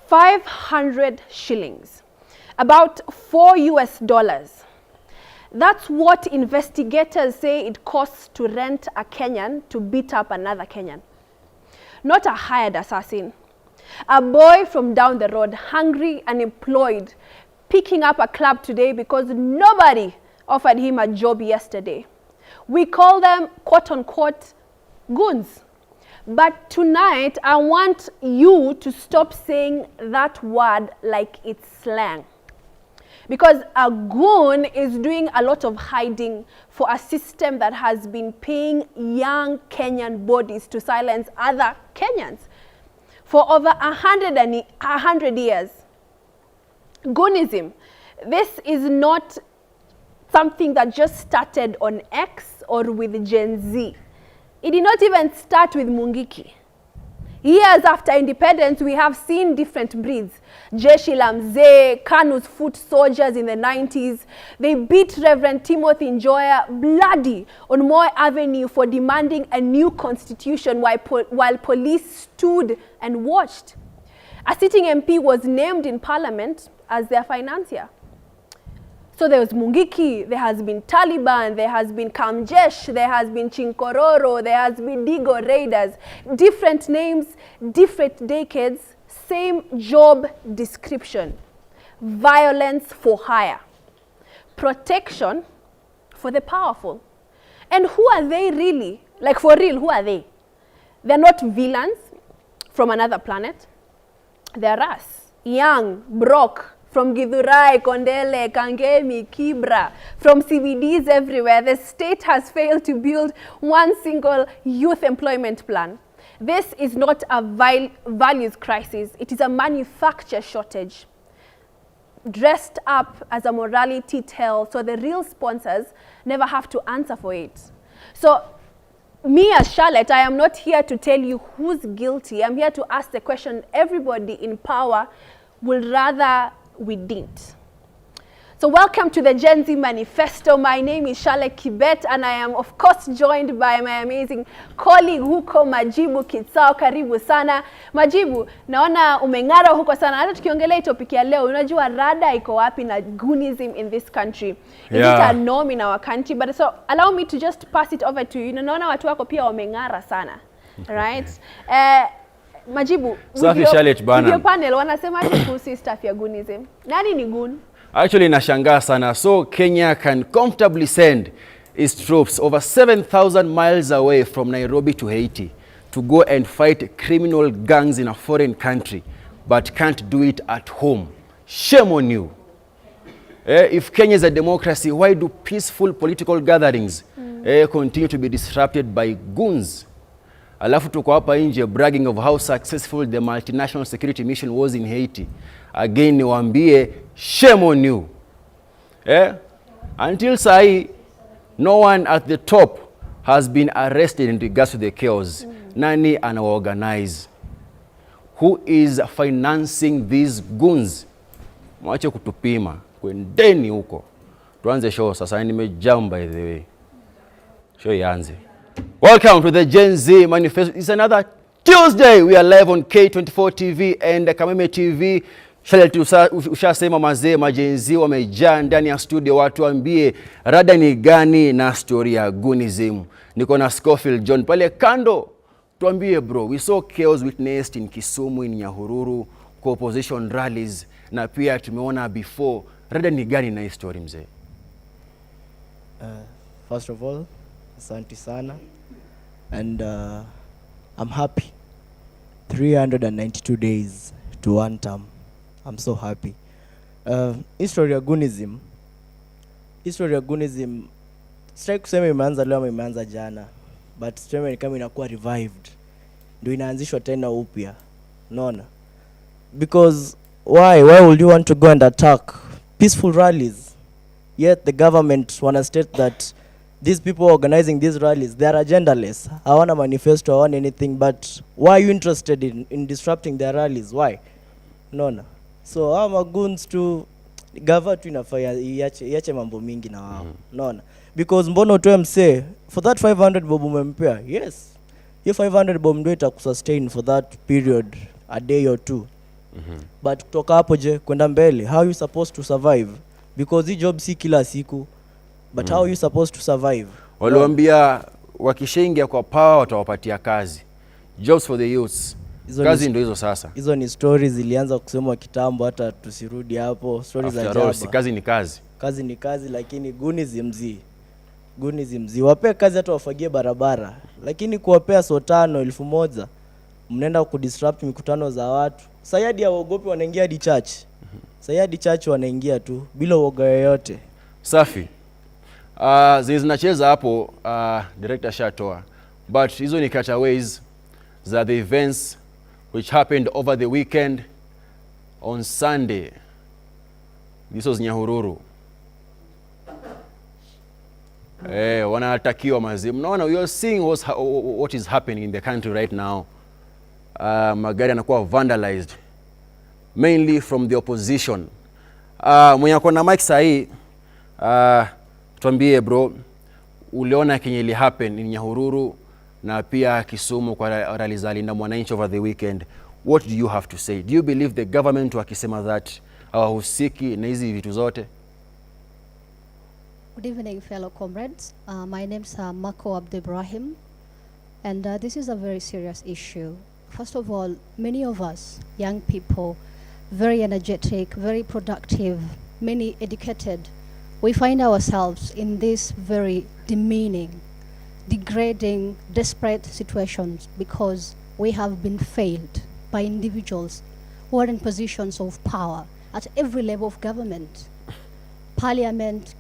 500 shillings, about $4 US. That's what investigators say it costs to rent a Kenyan to beat up another Kenyan. Not a hired assassin. A boy from down the road, hungry, unemployed, picking up a club today because nobody offered him a job yesterday. We call them, quote unquote, goons. But tonight, I want you to stop saying that word like it's slang. Because a goon is doing a lot of hiding for a system that has been paying young Kenyan bodies to silence other Kenyans for over 100 years. Goonism, this is not something that just started on X or with Gen Z. It did not even start with Mungiki. Years after independence, we have seen different breeds. Jeshi la Mzee, Kanu's foot soldiers in the 90s. They beat Reverend Timothy Njoya bloody on Moi Avenue for demanding a new constitution while police stood and watched. A sitting MP was named in parliament as their financier. So there was Mungiki, there has been Taliban, there has been Kamjesh, there has been Chinkororo, there has been Digo Raiders. Different names, different decades, same job description. Violence for hire. Protection for the powerful. And who are they really? Like for real, who are they? They're not villains from another planet. They're us, young, broke, from Githurai, Kondele, Kangemi, Kibra, from CBDs everywhere. The state has failed to build one single youth employment plan. This is not a values crisis. It is a manufacture shortage, dressed up as a morality tale, so the real sponsors never have to answer for it. So me as Charlotte, I am not here to tell you who's guilty. I'm here to ask the question everybody in power would rather we didn't. So welcome to the Gen Z Manifesto. My name is Charlotte Kibet and I am of course joined by my amazing colleague huko Majibu Kitsao. Karibu sana. Majibu, naona umeng'ara huko sana. Hata tukiongelea topic ya leo, unajua rada iko wapi na goonism in this country. Is it a norm in our country? But so allow me to just pass it over to you. Naona watu wako pia wameng'ara sana. Right? Majibu, video panel wanasemaje kuhusu stuff ya goonism? Nani ni goon? Actually nashangaa sana. So Kenya can comfortably send its troops over 7,000 miles away from Nairobi to Haiti to go and fight criminal gangs in a foreign country, but can't do it at home. Shame on you. If Kenya is a democracy, why do peaceful political gatherings continue to be disrupted by goons? Alafu tuko hapa nje bragging of how successful the multinational security mission was in Haiti. Again, niwaambie, shame on you. Until sahi, no one at the top has been arrested in regards to the chaos. Nani anawaorganize? Who is financing these goons? Mwache kutupima. Kwendeni huko. Tuanze show sasa, nimejam by the way. Show ianze. Welcome to the Gen Z Manifesto. It's another Tuesday. We are live on K24 TV and Kameme TV. Charlotte, ushasema mazee majenzi wamejaa ndani ya studio, watu ambie rada ni gani na story ya goonism. Niko na Scofield John pale kando. Tuambie bro, we saw chaos witnessed in Kisumu, in Nyahururu, opposition rallies, na pia tumeona before. Rada ni gani na story mzee? First of all, asante sana, and I'm happy. 392 days to one term. I'm so happy. History ya goonism. Sitaki kusema imeanza leo, imeanza jana, but tuseme kama inakuwa revived, ndio inaanzishwa tena upya. Unaona? Because why would you want to go and attack peaceful rallies? Yet the government wanna state that these people organizing these rallies, they are agendaless. Hawana manifesto, hawana anything, but why are you interested in disrupting their rallies? Why? Unaona? So ama goons to gava tu inafanya iache mambo mingi na wao. Unaona? Because mbono utoe mse for that 500 bob umempea. Yes. Hiyo 500 bob ndio itakusustain for that period, a day or two. But kutoka hapo je kwenda mbele, how you supposed to survive? Because hii job si kila siku, but how you supposed to survive? Waliwaambia wakishaingia kwa power watawapatia kazi, jobs for the youths. Kazi ndio hizo sasa. Hizo ni stories zilianza kusemwa kitambo, hata tusirudi hapo. Stories za jaba. Si kazi ni kazi. Kazi ni kazi, lakini guni zimzi. Wape kazi hata wafagie barabara. Lakini kuwapea 500 1,000 mnaenda kudisrupt mikutano za watu. Sayadi ya waogopi wanaingia hadi church. Sayadi church wanaingia tu bila uoga yoyote. Safi. Zinacheza hapo director shatoa. But hizo ni cutaways za the events which happened over the weekend. On Sunday, this was Nyahururu. Wanatakiwa mazi. Mnaona, we are seeing what is happening in the country right now. Magari yanakuwa vandalized mainly from the opposition. Mwenye ako na mic sahi, tuambie bro, uliona kenye ili happen in Nyahururu na pia Kisumu kwa rally za Linda Mwananchi over the weekend. What do you have to say? Do you believe the government wakisema that hawahusiki na hizi vitu zote? Good evening, fellow comrades. My name is Mako Abdibrahim, and this is a very serious issue. First of all, many of us, young people, very energetic, very productive, many educated, we find ourselves in this very demeaning, degrading, desperate situations because we have been failed by individuals who are in positions of power at every level of government. Parliament,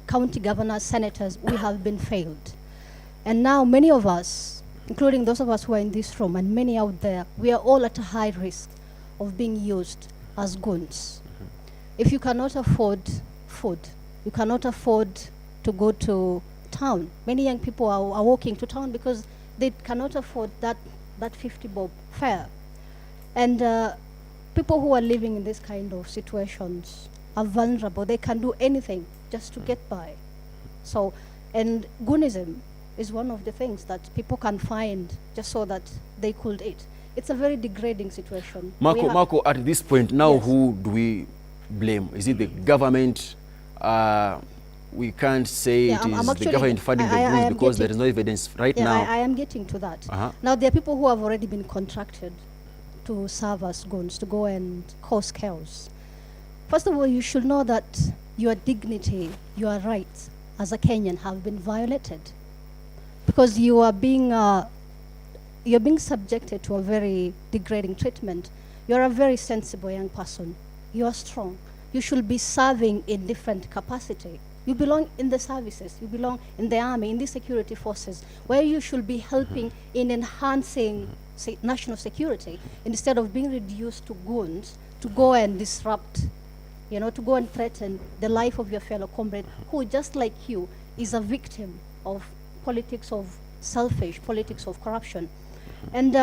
county governors, senators, we have been failed. And now many of us, including those of us who are in this room and many out there, we are all at a high risk of being used as goons. If you cannot afford food, you cannot afford to go to town. Many young people are walking to town because they cannot afford that 50 bob fare. And people who are living in this kind of situations are vulnerable. They can do anything just to get by. So, and goonism is one of the things that people can find just so that they could eat. It's a very degrading situation. Marco, at this point now, yes. Who do we blame? Is it the government? We can't say it is the government funding the goons because there is no evidence right now. I am getting to that. Now, there are people who have already been contracted to serve as goons, to go and cause chaos. First of all, you should know that your dignity, your rights as a Kenyan have been violated because you are being subjected to a very degrading treatment. You're a very sensible young person. You are strong. You should be serving in different capacity. You belong in the services. You belong in the army, in the security forces, where you should be helping in enhancing national security instead of being reduced to goons to go and disrupt, to go and threaten the life of your fellow comrade who, just like you, is a victim of politics of selfish, politics of corruption. And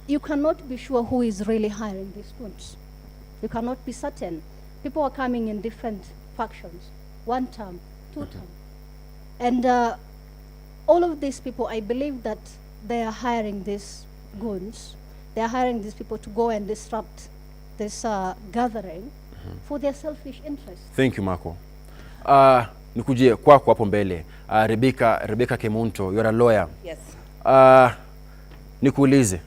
you cannot be sure who is really hiring these goons. You cannot be certain. People are coming in different factions, 1 term, 2 term. And all of these people, I believe that they are hiring these goons. They are hiring these people to go and disrupt this gathering for their selfish interests. Thank you, Marco. Nikuje kwako hapo mbele. Rebecca Kemunto, you're a lawyer. Yes. Nikuulize.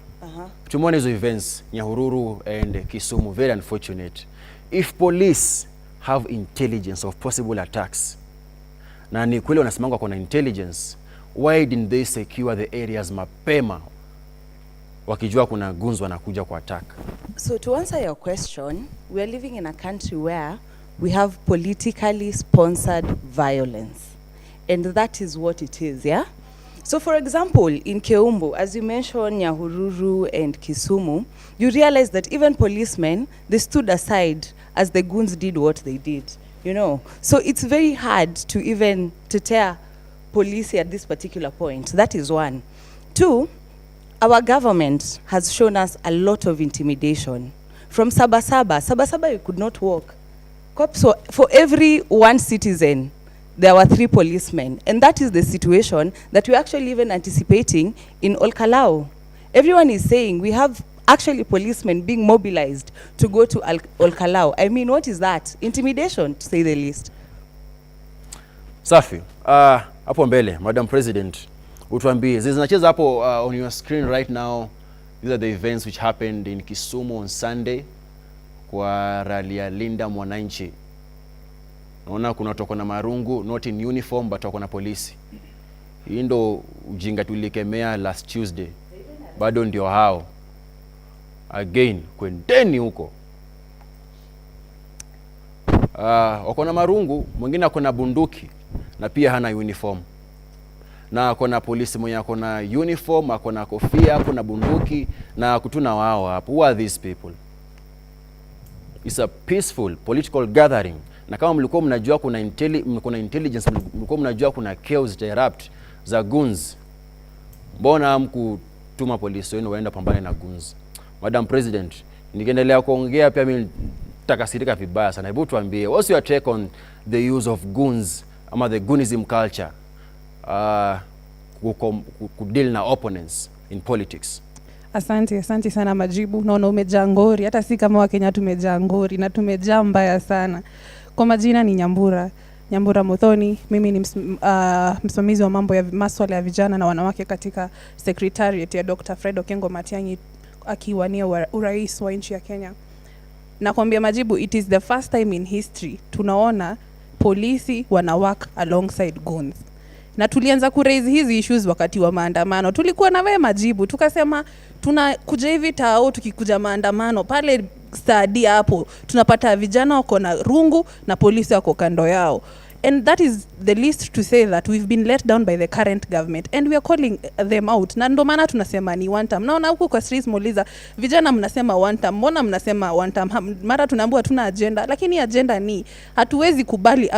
Tumeona hizo events Nyahururu and Kisumu, very unfortunate. If police have intelligence of possible attacks, na ni kweli wanasimanga kuna intelligence, why didn't they secure the areas mapema wakijua kuna goons wanakuja kwa attack? So to answer your question, we are living in a country where we have politically sponsored violence. And that is what it is, yeah? So for example, in Keumbu, as you mentioned, Nyahururu and Kisumu, you realize that even policemen, they stood aside as the goons did what they did, So it's very hard to even tear police at this particular point. That is one. 2, our government has shown us a lot of intimidation. From Sabasaba you could not walk. So for every 1 citizen, there were 3 policemen. And that is the situation that we're actually even anticipating in Olkalau. Everyone is saying we have actually policemen being mobilized to go to Olkalau. I mean, what is that? Intimidation, to say the least. Safi. Hapo mbele, Madam President, utuambie, zinacheza hapo on your screen right now. These are the events which happened in Kisumu on Sunday kwa rally ya Linda Mwananchi. Naona kuna toko na marungu, not in uniform, but wako na polisi. Hii ndo ujinga tulikemea last Tuesday. Bado ndio hao. Again, kwendeni huko. Wako na marungu, mwingine ako na bunduki na pia hana uniform. Na ako na polisi mwenye ako na uniform, ako na kofia, ako na bunduki na kutuna wao hapo. Who are these people? It's a peaceful political gathering. Na kama mlikuwa mnajua kuna intelligence, mlikuwa mnajua kuna chaos erupt za goons, mbona hamkutuma polisi wenu waenda pambane na goons? Madam President, nikiendelea kuongea pia mimi nitakasirika vibaya sana. Hebu tuambie, what's your take on the use of goons ama the goonism culture kudeal na opponents in politics? Asante sana majibu. Naona umejaa ngori, hata si kama Wakenya tumejaa ngori na tumejaa mbaya sana. Kwa majina ni Nyambura Muthoni. Mimi ni msimamizi wa mambo ya masuala ya vijana na wanawake katika secretariat ya Dr. Fred Okengo Matiang'i akiwania urais wa nchi ya Kenya. Nakwambia majibu, it is the first time in history tunaona polisi wana work alongside goons. Na tulianza kuraise hizi issues wakati wa maandamano. Tulikuwa na wewe majibu, tukasema tunakuja hivi tao, tukikuja maandamano pale stadi hapo tunapata vijana wako na rungu na polisi wako kando yao. And that is the least to say that we've been let down by the current government and we are calling them out. Na ndo maana tunasema ni one time. Naona huko kwa streets muuliza vijana mnasema one time, mbona mnasema one time? Mara tunaambiwa tuna agenda, lakini agenda ni hatuwezi kubali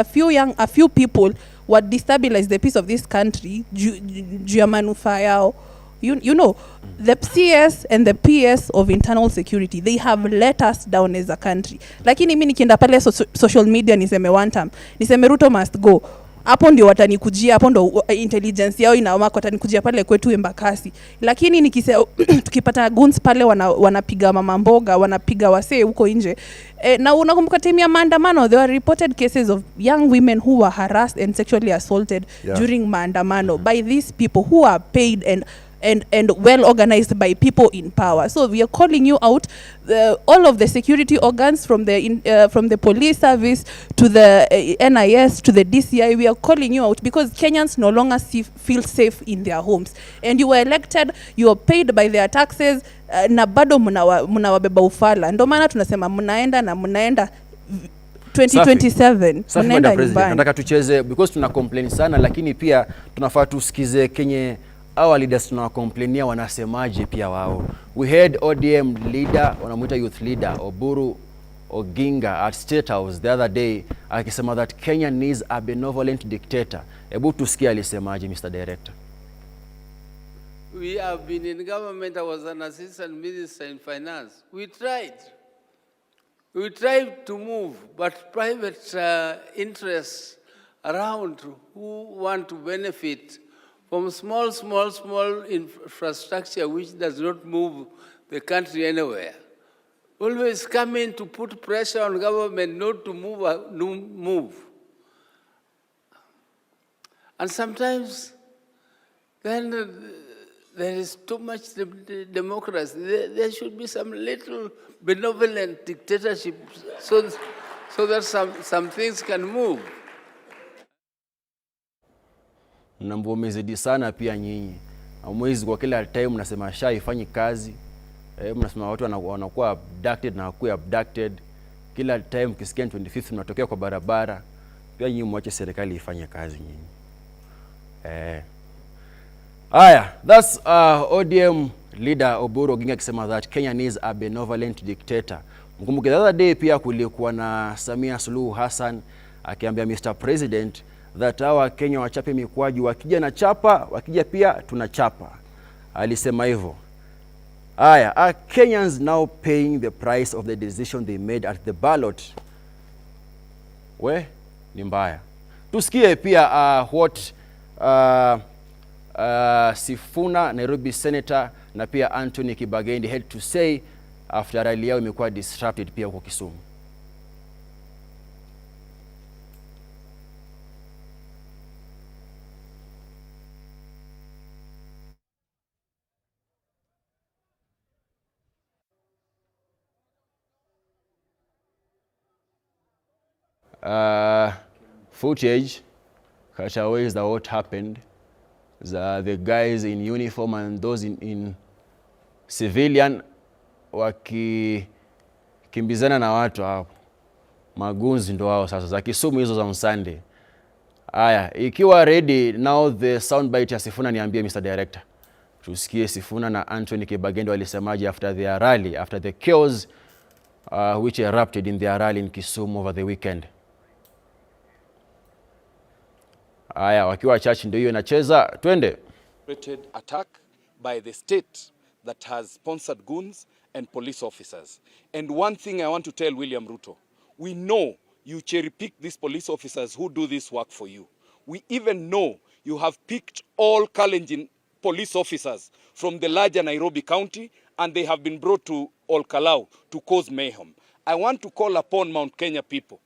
a few people what destabilize the peace of this country juu ya manufaa yao. You know, the CS and the PS of internal security, they have let us down as a country. Lakini mimi nikienda pale social media niseme one time, niseme Ruto must go, hapo ndio watanikujia, hapo ndio intelligence yao inawaka, watanikujia pale kwetu Embakasi. Lakini nikisema tukipata goons pale wanapiga mama mboga, wanapiga wasee huko nje. Na unakumbuka timu ya maandamano, there were reported cases of young women who were harassed and sexually assaulted during maandamano by these people who are paid and well organized by people in power. So we are calling you out, all of the security organs from the police service to the NIS to the DCI. We are calling you out because Kenyans no longer feel safe in their homes. And you were elected, you are paid by their taxes, na bado mnawabeba ufala. Ndo maana tunasema mnaenda 2027 mnaenda nyumbani. Nataka tucheze because tuna complain sana, lakini pia tunafaa tusikize Kenya our leaders tunawacomplainia wanasemaje pia wao. We heard ODM leader, wanamuita youth leader Oburu Oginga at State House the other day akisema that Kenya needs a benevolent dictator. Hebu tusikie alisemaje, Mr. Director. We have been in government. I was an assistant minister in finance. We tried to move, but private interests around who want to benefit from small infrastructure which does not move the country anywhere, always coming to put pressure on government not to move. And sometimes then there is too much democracy. There should be some little benevolent dictatorship so that some things can move. Mnambomezidi sana pia nyinyi. Mwezi kwa kila time mnasema SHA ifanyi kazi. Mnasema watu wanakuwa abducted na hawakuwa abducted. Kila time kisikia 25th mnatokea kwa barabara. Pia nyinyi mwache serikali ifanye kazi nyinyi. That's ODM leader Oburu Oginga akisema that Kenya needs a benevolent dictator. Mkumbuke the other day pia kulikuwa na Samia Suluhu Hassan akiambia Mr. President that hawa Kenya wachape mikwaju, wakija na chapa, wakija pia tunachapa. Alisema hivyo. Are Kenyans now paying the price of the decision they made at the ballot? Ni mbaya. Tusikie pia what Sifuna, Nairobi Senator, na pia Anthony Kibagendi had to say after rally yao imekuwa disrupted pia huko Kisumu. Footage cutaways that what happened. The guys in uniform and those in civilian wakikimbizana na watu hapo. Magunzi ndo wao sasa za Kisumu hizo za Msande. Aya, ikiwa ready now the soundbite ya Sifuna, niambie Mr. Director. Tusikie Sifuna na Anthony Kibagendo walisemaje after their rally, after the chaos which erupted in their rally in Kisumu over the weekend. Aya, wakiwa church ndio hiyo inacheza, twende. Attack by the state that has sponsored goons and police officers. And one thing I want to tell William Ruto, we know you cherry pick these police officers who do this work for you. We even know you have picked all Kalenjin police officers from the larger Nairobi County, and they have been brought to Olkalau to cause mayhem. I want to call upon Mount Kenya people.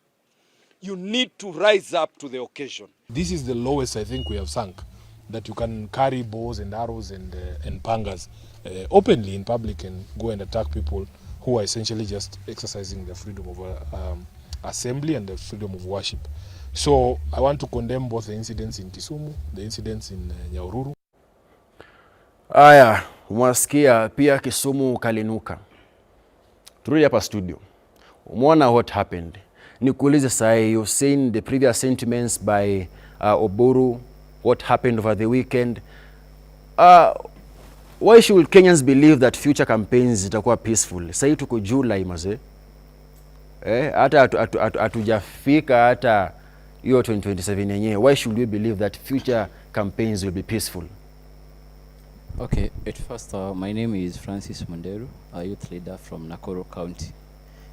You need to rise up to the occasion. This is the lowest I think we have sunk, that you can carry bows and arrows and pangas openly in public and go and attack people who are essentially just exercising their freedom of assembly and the freedom of worship. So I want to condemn both the incidents in Kisumu, the incidents in Nyahururu. Aya, umasikia pia Kisumu kalinuka. Turudi hapa studio. Umeona what happened. Nikuulize sahi, you've seen the previous sentiments by Oburu, what happened over the weekend. Why should Kenyans believe that future campaigns zitakuwa peaceful? Sahi tuko July maze. Hata hatujafika hata hiyo 2027 yenyewe. Why should we believe that future campaigns will be peaceful? Okay, at first, my name is Francis Munderu, a youth leader from Nakuru County.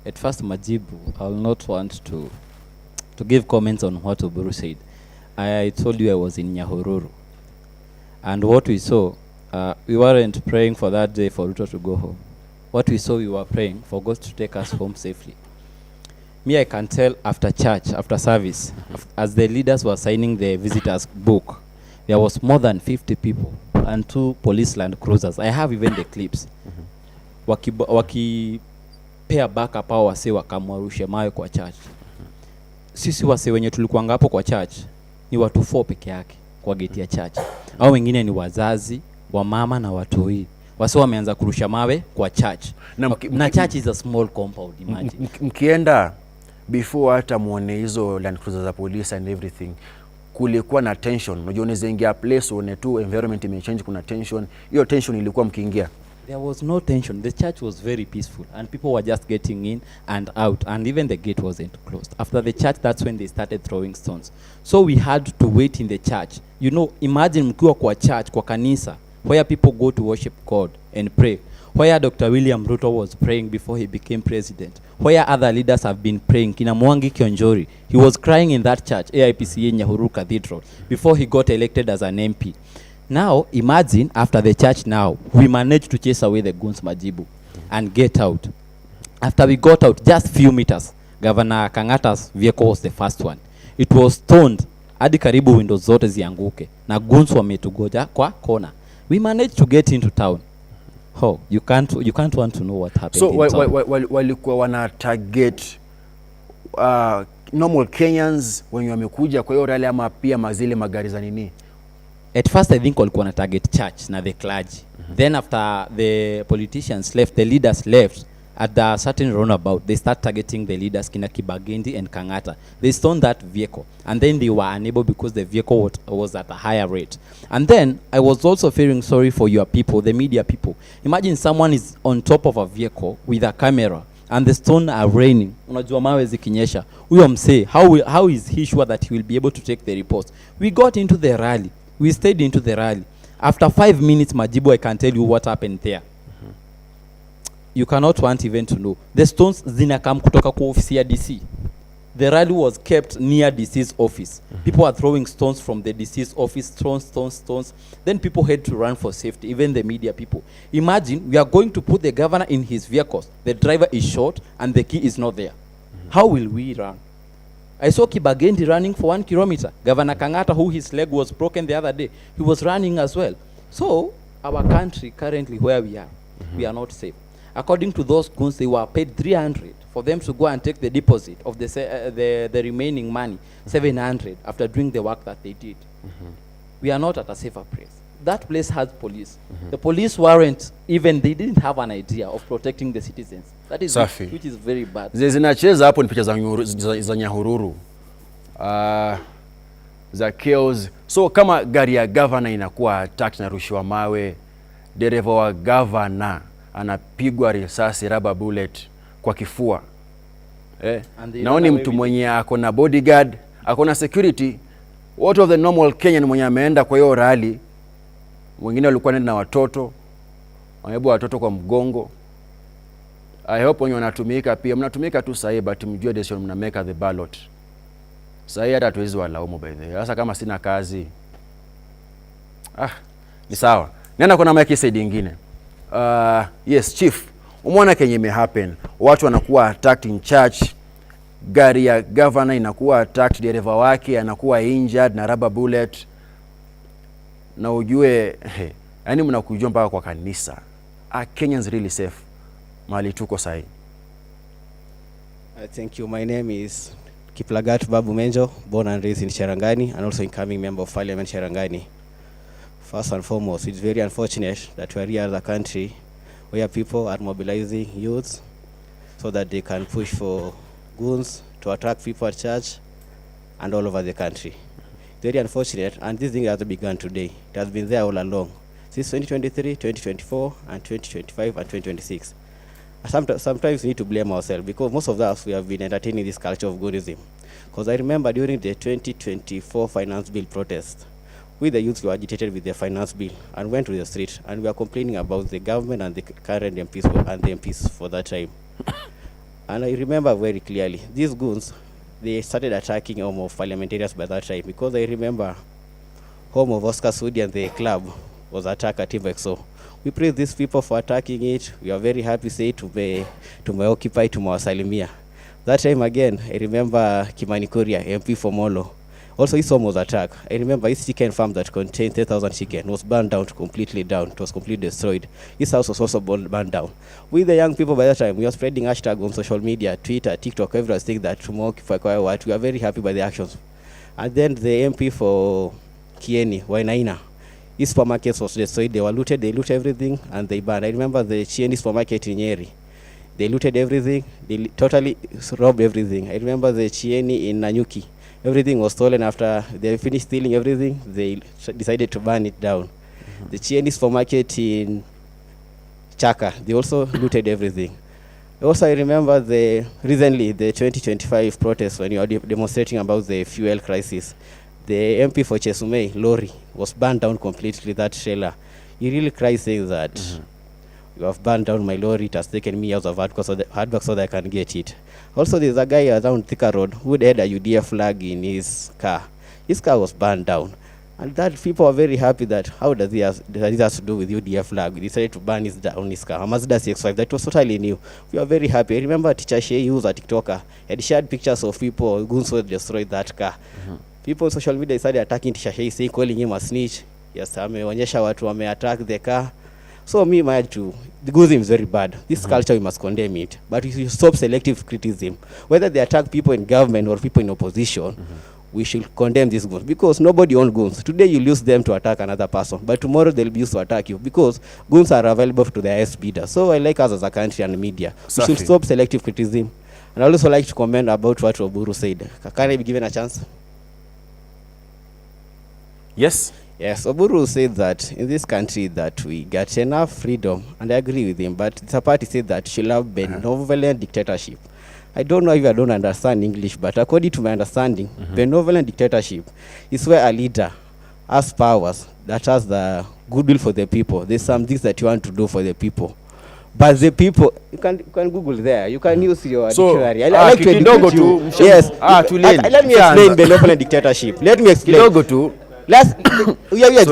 At first, Majibu, I will not want to give comments on what Oburu said. I told you I was in Nyahururu. And what we saw, we weren't praying for that day for Ruto to go home. What we saw, we were praying for God to take us home safely. Me, I can tell after church, after service, as the leaders were signing the visitors book, there was more than 50 people and 2 police land cruisers. I have even the clips. Wakipea backup hao wase wakamwarushe mawe kwa church. Sisi wase wenye tulikuanga hapo kwa church ni watu 4 peke yake kwa gate ya church. Hao wengine ni wazazi, wamama na watoi. Wase wameanza kurusha mawe kwa church. Na church is a small compound, imagine. Mkienda before hata muone hizo land cruisers za police and everything, kulikuwa na tension. Unajua unaweza ingia place one tu environment imechange, kuna tension. Hiyo tension ilikuwa mkiingia. There was no tension. The church was very peaceful and people were just getting in and out, and even the gate wasn't closed. After the church, that's when they started throwing stones. So we had to wait in the church. You know, imagine mkiwa kwa church, kwa kanisa, where people go to worship God and pray, where Dr. William Ruto was praying before he became president, where other leaders have been praying. Kina Mwangi Kionjori, he was crying in that church, AIPCA Nyahururu Cathedral, before he got elected as an MP. Now, imagine after the church now, we managed to chase away the goons Majibu and get out. After we got out, just few meters, Governor Kangata's vehicle was the first one. It was stoned, hadi karibu windows zote zianguke, na goons wametugoja kwa kona. We managed to get into town. Oh, you can't want to know what happened. So walikuwa wana target normal Kenyans when wamekuja kwa hiyo rally, ama pia mazile magari za nini? At first I think walikuwa na target church na the clergy. Then after the politicians left, the leaders left, at a certain roundabout, they start targeting the leaders, Kina Kibagendi and Kangata. They stoned that vehicle, and then they were unable because the vehicle was at a higher rate. And then I was also feeling sorry for your people, the media people. Imagine someone is on top of a vehicle with a camera, and the stones are raining. Unajua mawe zikinyesha. Huyo msee, how is he sure that he will be able to take the report? We got into the rally. We stayed into the rally. After 5 minutes, Majibu, I can tell you what happened there. You cannot want even to know. The stones zinakam kutoka kwa ofisi ya DC. the rally was kept near deceased office. People are throwing stones from the deceased office, stones. Then people had to run for safety, even the media people. Imagine we are going to put the governor in his vehicles. The driver is shot and the key is not there. How will we run? I saw Kibagendi running for 1 kilometer. Governor Kangata, who his leg was broken the other day, he was running as well. So our country currently where we are not safe. According to those goons, they were paid 300 for them to go and take the deposit of the remaining money, 700, after doing the work that they did. We are not at a safer place. That place has police. The police weren't even, they didn't have an idea of protecting the citizens. That is which is very bad. Zinacheza hapo ni picha za Nyahururu. Za chaos. So kama gari ya governor inakuwa attacked na rushiwa mawe, dereva wa governor anapigwa risasi rubber bullet kwa kifua. Naoni mtu mwenye ako na bodyguard, ako na security. What of the normal Kenyan mwenye ameenda kwa hiyo rally? Wengine walikuwa nenda na watoto. Wamebeba watoto kwa mgongo. I hope wenye wanatumika pia mnatumika tu sahi, but mjue decision mna make the ballot. Sahi hata tuwezi walaumu by the way. Sasa kama sina kazi. Ni sawa. Nenda kuna mic side nyingine. Yes chief, umeona kenye ime happen. Watu wanakuwa attacked in church. Gari ya governor inakuwa attacked, dereva wake anakuwa injured na rubber bullet. Na ujue yani mnakujua mpaka kwa kanisa. Are Kenyans really safe? Mahali tuko sahi. Thank you. My name is Kiplagat Babu Menjo, born and raised in Cherangani and also incoming member of Parliament Cherangani. First and foremost, it's very unfortunate that we are here as a country where people are mobilizing youths so that they can push for goons to attack people at church and all over the country. Very unfortunate, and this thing hasn't begun today. It has been there all along, since 2023, 2024, and 2025, and 2026. Sometimes we need to blame ourselves, because most of us, we have been entertaining this culture of Goonism. Because I remember during the 2024 finance bill protest, we the youths were agitated with the finance bill and went to the street, and we are complaining about the government and the current MPs for that time. And I remember very clearly, these goons, they started attacking home of parliamentarians by that time, because I remember home of Oscar Sudi and the club was attacked at Timbexo. We praise these people for attacking it. We are very happy, say, to occupy, to Salimia. That time again, I remember Kimani Kuria, MP for Molo. Also, his home was attacked. I remember his chicken farm that contained 10,000 chicken was burned down, completely down. It was completely destroyed. His house was also burned down. We, the young people, by that time, we were spreading hashtag on social media, Twitter, TikTok, everyone saying that tomorrow, what. We are very happy by the actions. And then the MP for Kieni, Wainaina, his supermarkets was destroyed. They were looted. They looted everything and they burned. I remember the Chieni supermarket in Nyeri. They looted everything. They totally robbed everything. I remember the Chieni in Nanyuki. Everything was stolen. After they finished stealing everything, they decided to burn it down. The Chieni supermarket in Chaka, they also looted everything. Also, I remember recently the 2025 protest when you are demonstrating about the fuel crisis. The MP for Chesumei, Lori, was burned down completely, that trailer. He really cries saying that, you have burned down my lorry, it has taken me out of hard work so that I can get it. Also, there's a guy around Thika Road who had a UDF flag in his car. His car was burned down. And that people are very happy that how does this has to do with UDF flag? We decided to burn down his car. A Mazda CX-5, that was totally new. We are very happy. I remember Teacher Shea, who was a TikToker, had shared pictures of people, goons who destroyed that car. People on social media started attacking Teacher Shea, saying, calling him a snitch. Yes, ameonyesha watu attack the car. So me, my attitude, the Goonism is very bad. This culture, we must condemn it. But we should stop selective criticism. Whether they attack people in government or people in opposition, we should condemn these goons, because nobody owns goons. Today you use them to attack another person, but tomorrow they'll be used to attack you, because goons are available to the highest bidder. So I like us as a country and media. We should stop selective criticism. And I also like to comment about what Oburu said. Can I be given a chance? Yes. Yes, Oburu said that in this country that we got enough freedom, and I agree with him, but the party said that she'll have benevolent dictatorship. I don't know if I don't understand English, but according to my understanding, benevolent dictatorship is where a leader has powers that has the goodwill for the people. There's some things that you want to do for the people. But the people, you can Google there. You can use your So, dictionary. I like to kidogo educate you. tu, Yes. tulieni. Let me explain benevolent dictatorship. Let me explain. Kidogo tu. Let's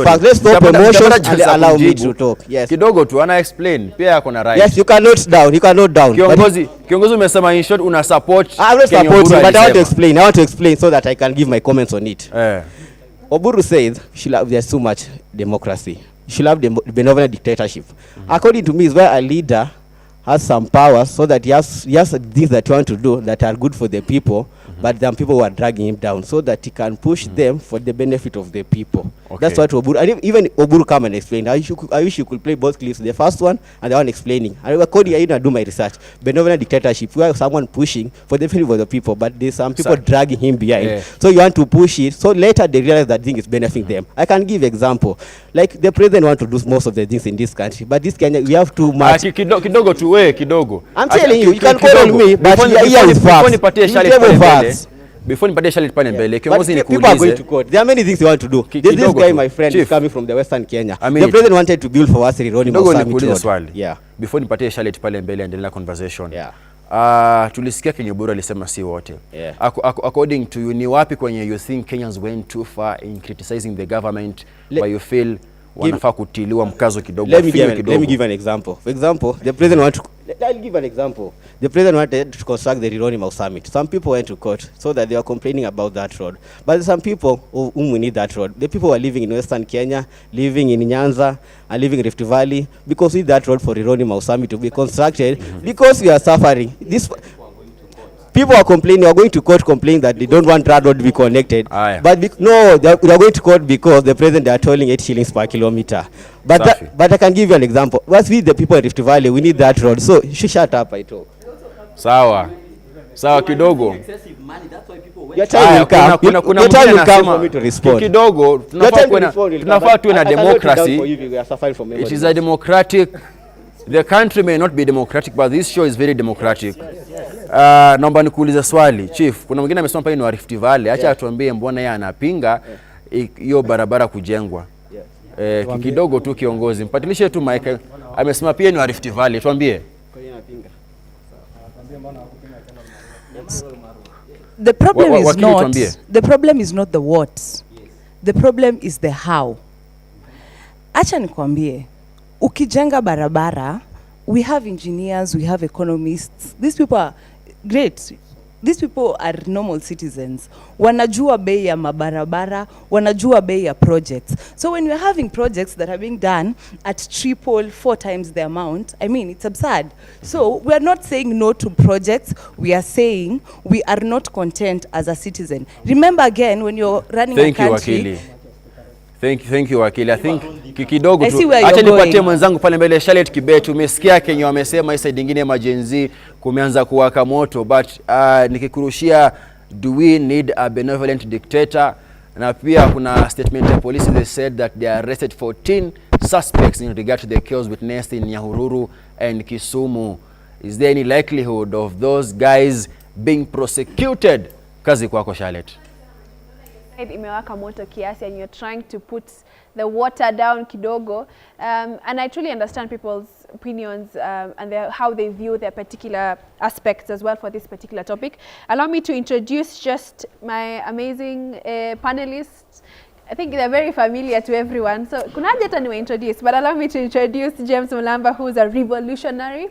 facts. Let's stop emotions and allow me to talk. Yes. Kidogo tu ana explain. Pia yako na right. Yes, you can note down. You can note down. Kiongozi umesema in short una support. I'm not supporting, but I want to explain. I want to explain so that I can give my comments on it. Oburu says there's too much democracy. You should have benevolent dictatorship. According to me, is where a leader has some power so that he has things that you want to do that are good for the people, but then people who are dragging him down so that he can push them for the benefit of the people. Okay. That's what Oburu, and even Oburu come and explain. I wish you could play both clips, the first one and the one explaining. And according, I didn't do my research. Benevolent dictatorship, where someone pushing for the benefit of the people, but there's some people dragging him behind. Yeah. So you want to push it, so later they realize that thing is benefiting them. I can give example. Like the president want to do most of the things in this country, but this Kenya, we have too much. Kidogo. I'm telling you, you can call on me, but here is facts. Before nipatie Charlotte pale mbele, kiongozi ni people are going to court. There are many things you want to do. This guy, my friend, is coming from the Western Kenya. The president wanted to build for us Rironi Summit Road. Yeah. Before nipatie Charlotte pale mbele and the conversation. Yeah. Tulisikia Kenya Oburu alisema si wote. Yeah. According to you, ni wapi kwenye you think Kenyans went too far in criticizing the government where you feel wanafaa kutiliwa mkazo kidogo? Let me give an example. For example, the president wanted to I'll give an example. The president wanted to construct the Rironi Summit. Some people went to court so that they were complaining about that road. But some people whom we need that road. The people who are living in Western Kenya, living in Nyanza, and living in Rift Valley, because we need that road for Rironi Summit to be constructed, because we are suffering. People are complaining, they are going to court complaining that they don't want that road to be connected. But no, they are going to court because the president, they are tolling 8 shillings per kilometer. But I can give you an example. Once we the people in Rift Valley, we need that road. So you should shut up, I talk. Sawa kidogo. Your time will come. Your time will come for me to respond. Kidogo, tunafaa tuwe na democracy. It is a democratic. The country may not be democratic, but this show is very democratic. Naomba nikuulize swali, Chief. Kuna mwingine amesema pale ni wa Rift Valley. Acha atuambie mbona yeye anapinga hiyo barabara kujengwa. Kidogo tu kiongozi. Mpatilishe tu mic. Amesema pia ni wa Rift Valley. Tuambie. The problem is not the what. The problem is the how. Acha nikwambie. Ukijenga barabara, we have engineers, we have economists. These people are great. These people are normal citizens. Wanajua bei ya mabarabara, wanajua bei ya projects. So when we're having projects that are being done at 3x, 4 times the amount, I mean, it's absurd. So we are not saying no to projects. We are saying we are not content as a citizen. Remember again, when you're running a country... Thank you wakili. I think kidogo tu acha nipatie mwenzangu pale mbele Charlotte Kibet. Umesikia Kenya wamesema hii side nyingine majenzi kumeanza kuwaka moto, but nikikurushia, do we need a benevolent dictator? Na pia kuna statement ya police, they said that they arrested 14 suspects in regard to the chaos witnessed in Nyahururu and Kisumu. Is there any likelihood of those guys being prosecuted? Kazi kwako Charlotte. Imewaka moto kiasi and you're trying to put the water down kidogo, and I truly understand people's opinions and how they view their particular aspects as well for this particular topic. Allow me to introduce just my amazing panelists. I think they're very familiar to everyone, so kuna haja hata niwe introduce, but allow me to introduce James Mulamba, who's a revolutionary.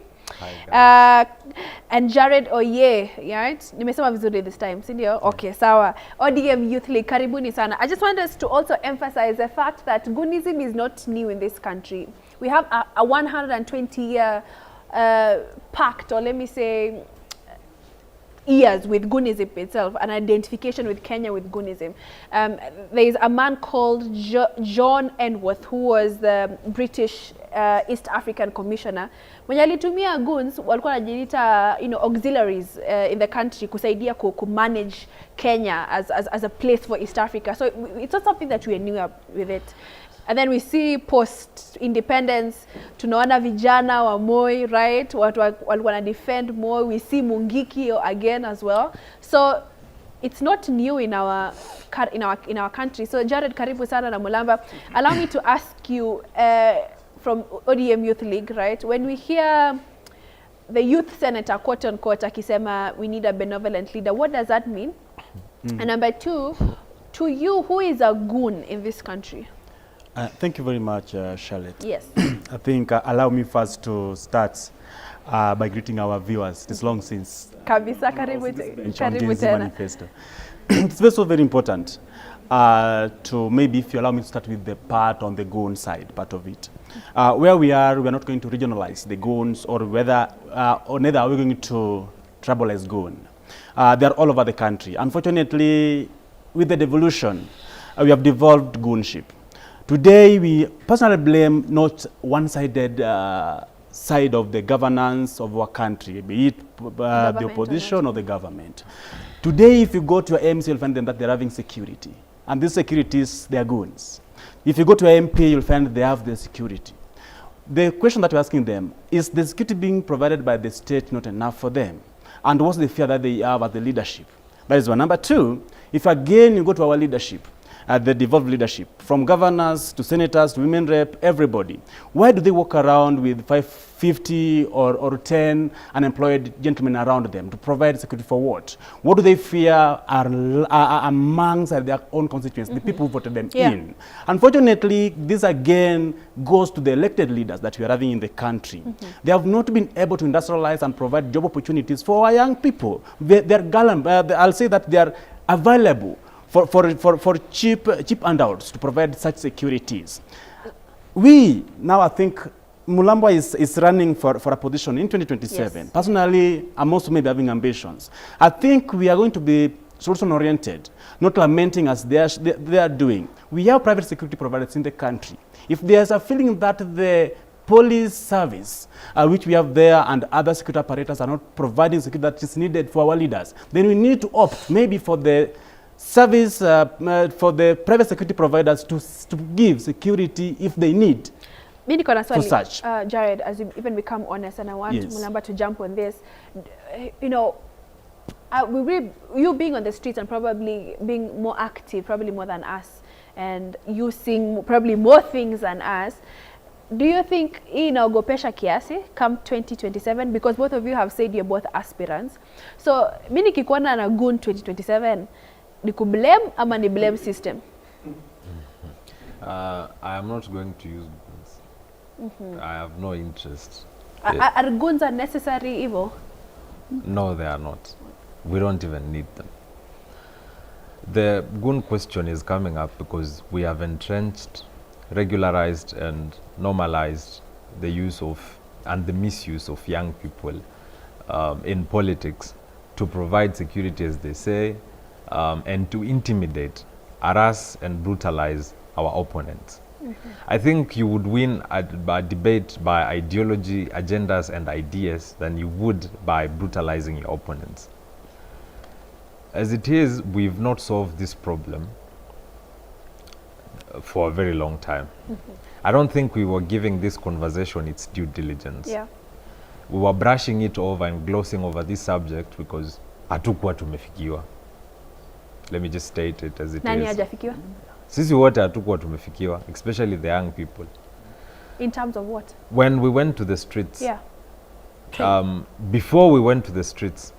And Jared Oye, right? Nimesema vizuri this time, si ndio? Okay, sawa. ODM Youth League, karibuni sana. I just want us to also emphasize the fact that Gunism is not new in this country. We have a 120-year pact, or let me say, years with Gunism itself, an identification with Kenya with Gunism. There is a man called John Enworth, who was the British East African Commissioner. When alitumia goons, walikuwa wanajiita, auxiliaries in the country kusaidia ku manage Kenya as a place for East Africa. So it's not something that we are new up with it. And then we see post-independence, tunaona vijana wa Moi, right? Watu walikuwa na defend Moi. We see Mungiki again as well. So it's not new in our country. So Jared, karibu sana na Mulamba. Allow me to ask you, from ODM Youth League, right? When we hear the youth senator, quote unquote, akisema we need a benevolent leader, what does that mean? And number two, to you, who is a goon in this country? Thank you very much, Charlotte. Yes. I think allow me first to start by greeting our viewers. It's long since Kabisa, karibu Z tena. Manifesto. It's also very important to maybe, if you allow me to start with the part on the goon side, part of it. Where we are not going to regionalize the goons, or whether, or neither are we going to tribalize goon. They are all over the country. Unfortunately, with the devolution, we have devolved goonship. Today, we personally blame not one-sided side of the governance of our country, be it the opposition or the government. Today, if you go to your MC, you'll find them that they're having security. And these securities, they are goons. If you go to an MP, you'll find they have the security. The question that we're asking them, is the security being provided by the state not enough for them? And what's the fear that they have at the leadership? That is one. Number two, if again you go to our leadership, the devolved leadership, from governors to senators to women rep, everybody, why do they walk around with 550 or 10 unemployed gentlemen around them to provide security for what? What do they fear are amongst their own constituents, the people who voted them in? Unfortunately, this again goes to the elected leaders that we are having in the country. They have not been able to industrialize and provide job opportunities for our young people. They're gallant. I'll say that they are available for cheap handouts to provide such securities. We now, I think Mulambwa is running for a position in 2027. Yes. Personally, I'm also maybe having ambitions. I think we are going to be solution-oriented, not lamenting as they are doing. We have private security providers in the country. If there's a feeling that the police service, which we have there, and other security operators are not providing security that is needed for our leaders, then we need to opt maybe for the service, for the private security providers to give security if they need. For such. Jared, as you even become honest, and I want Mulamba to jump on this, you know, you being on the streets and probably being more active, probably more than us, and you seeing probably more things than us, do you think inaogopesha kiasi come 2027? Because both of you have said you're both aspirants. So, mimi nikikuona na goon 2027, ni kublame ama ni blame system? I am not going to use goons. I have no interest. Are goons necessary evil? No, they are not. We don't even need them. The goon question is coming up because we have entrenched, regularized and normalized the use of and the misuse of young people in politics to provide security, as they say, and to intimidate, harass and brutalize our opponents. I think you would win a debate by ideology, agendas and ideas than you would by brutalizing your opponents. As it is, we've not solved this problem for a very long time. I don't think we were giving this conversation its due diligence. Yeah. We were brushing it over and glossing over this subject because hatukuwa tumefikiwa. Let me just state it as it Nani is. hajafikiwa? Sisi wote hatukuwa tumefikiwa, especially the young people. In terms of what? When we went to the streets, before we went to the streets,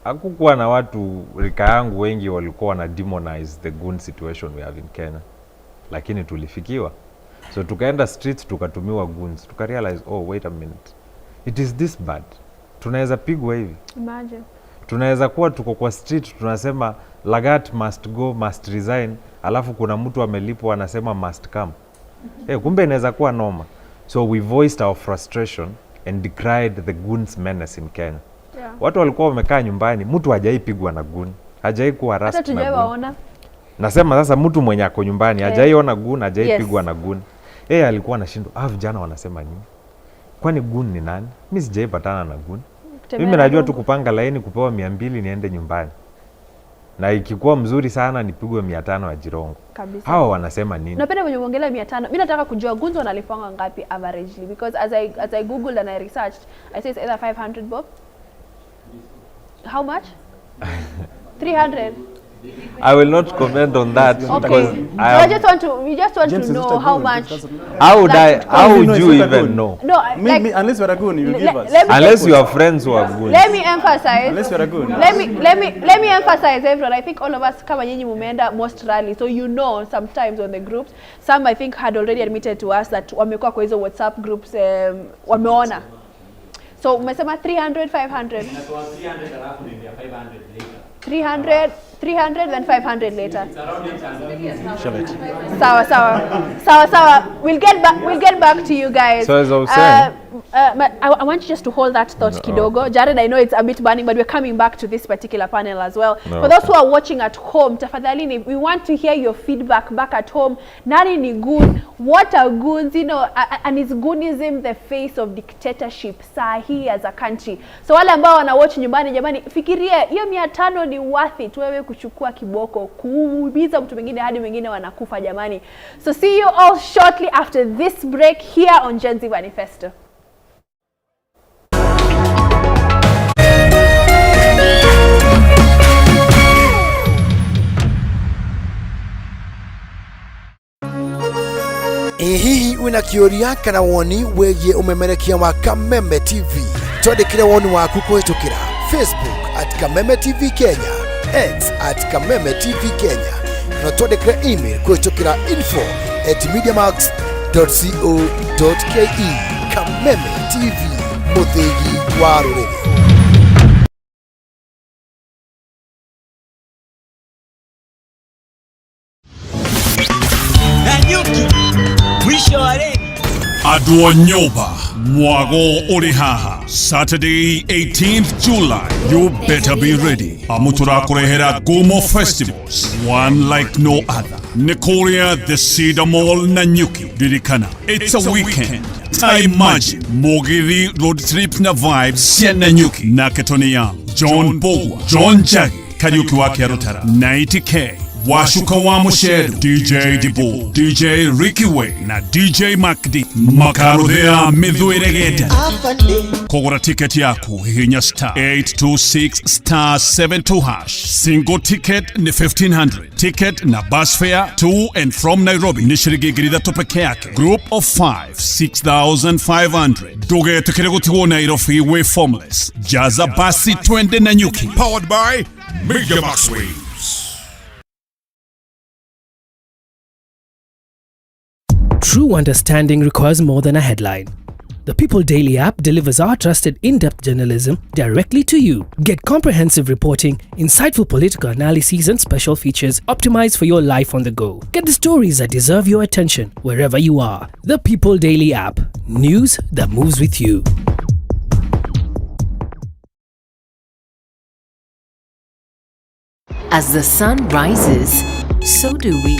hakukuwa na watu rika yangu wengi walikuwa wana demonize the goon situation we have in Kenya. Lakini tulifikiwa. So tukaenda streets, tukatumiwa goons. Tukarealize, oh, wait a minute. It is this bad. Tunaweza pigwa hivi. Imagine. Tunaweza kuwa tuko kwa street, tunasema Lagat must go, must resign. Alafu kuna mtu amelipwa anasema must come. Kumbe inaweza kuwa noma. So we voiced our frustration and decried the goons menace in Kenya. Yeah. Watu walikuwa wamekaa nyumbani, mtu hajaipigwa na goon. Hajaikuwa harassed na goon. Hata tujawaona. Nasema sasa mtu mwenye ako nyumbani hajaiona goon, hajaipigwa na goon. Alikuwa anashindwa, vijana wanasema nini? Kwani goon ni nani? Mimi sijaipatana na goon. Mimi najua tu kupanga laini, kupewa 200 niende nyumbani. Na ikikuwa mzuri sana nipigwe 500 ya jirongo. Kabisa. Hawa wanasema nini? Napenda mwenye uongelea 500. Mimi nataka kujua goons wanalipanga ngapi averagely, because as I googled and I researched, I say it's either 500 bob. How much? 300. I will not comment on that because Okay. I We just want James to is know not a how goon. much. James doesn't- how would Like- how would No, you it's not a even goon. know? No, like, Unless you're a goon, you give us. let me Unless you have friends who are goons. Let me emphasize. Unless you're a goon. Let me emphasize, everyone. I think all of us kama nyinyi mumeenda most rally, so you know sometimes on the groups, some I think had already admitted to us that wamekuwa kwa hizo WhatsApp groups wameona. So umesema 300 500. 300 then 500 later. Sawa. We'll get back to you guys. So as I was saying, I want you just to hold that thought kidogo. Jared, I know it's a bit burning, but we're coming back to this particular panel as well. For those who are watching at home, tafadhalini, we want to hear your feedback back at home. Nani ni goon? What are goons? You know, and is goonism the face of dictatorship sahi as a country? So wale ambao wana watch nyumbani, jamani, fikiria hiyo 500 ni worth it wewe kuchukua kiboko, kuumiza mtu mwingine hadi mwingine wanakufa jamani. So see you all shortly after this break here on Gen Z Manifesto. Hihi wina kioria kana woni wegie umemerekia wa Kameme TV. Twandikire woni waku kuhitukira Facebook @Kameme TV Kenya, X @Kameme TV Kenya. Na twandikire email kuhitukira info@mediamax.co.ke. Kameme TV, muthigi wa ruriri. Adwonyoba Mwago Orihaha Saturday 18th July. You better be ready. Amutura Kurehera Gomo Festivals, one like no other. Nikoria the Cedar Mall Nanyuki Dirikana. It's a weekend. Imagine Mogiri road trip na vibes Sien Nanyuki Naketoni Young, John Bogwa, John Jagi Kariuki Wake Arutara 90K. Washuka wa Musheru, DJ Dibu, DJ Ricky Way na DJ Makdi Makarudhea Midhuiregeta. Kogora ticket yako hihinya star 826 star 72 hash. Single ticket ni 1500. Ticket na bus fare to and from Nairobi ni shilingi girida tu peke yake. Group of 5 6500. Doge tukirego tiwo Nairobi we formless. Jaza basi twende Nanyuki. Powered by Media Max Waves. True understanding requires more than a headline. The People Daily app delivers our trusted in-depth journalism directly to you. Get comprehensive reporting, insightful political analyses and special features optimized for your life on the go. Get the stories that deserve your attention wherever you are. The People Daily app. News that moves with you. As the sun rises, so do we.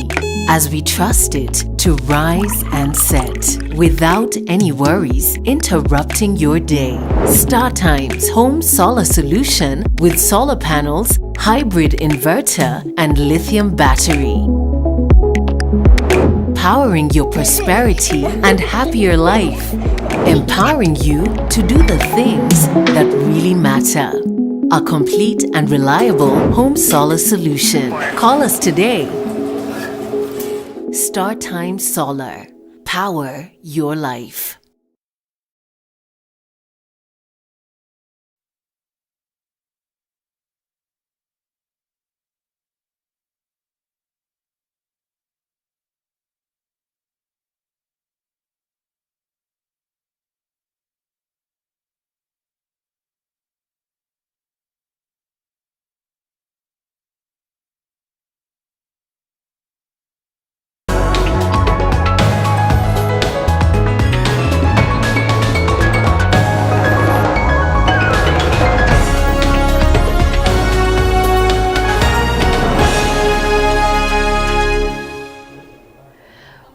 As we trust it to rise and set without any worries interrupting your day. StarTime's home solar solution with solar panels, hybrid inverter, and lithium battery. Powering your prosperity and happier life. Empowering you to do the things that really matter. A complete and reliable home solar solution. Call us today. StarTime Solar. Power your life.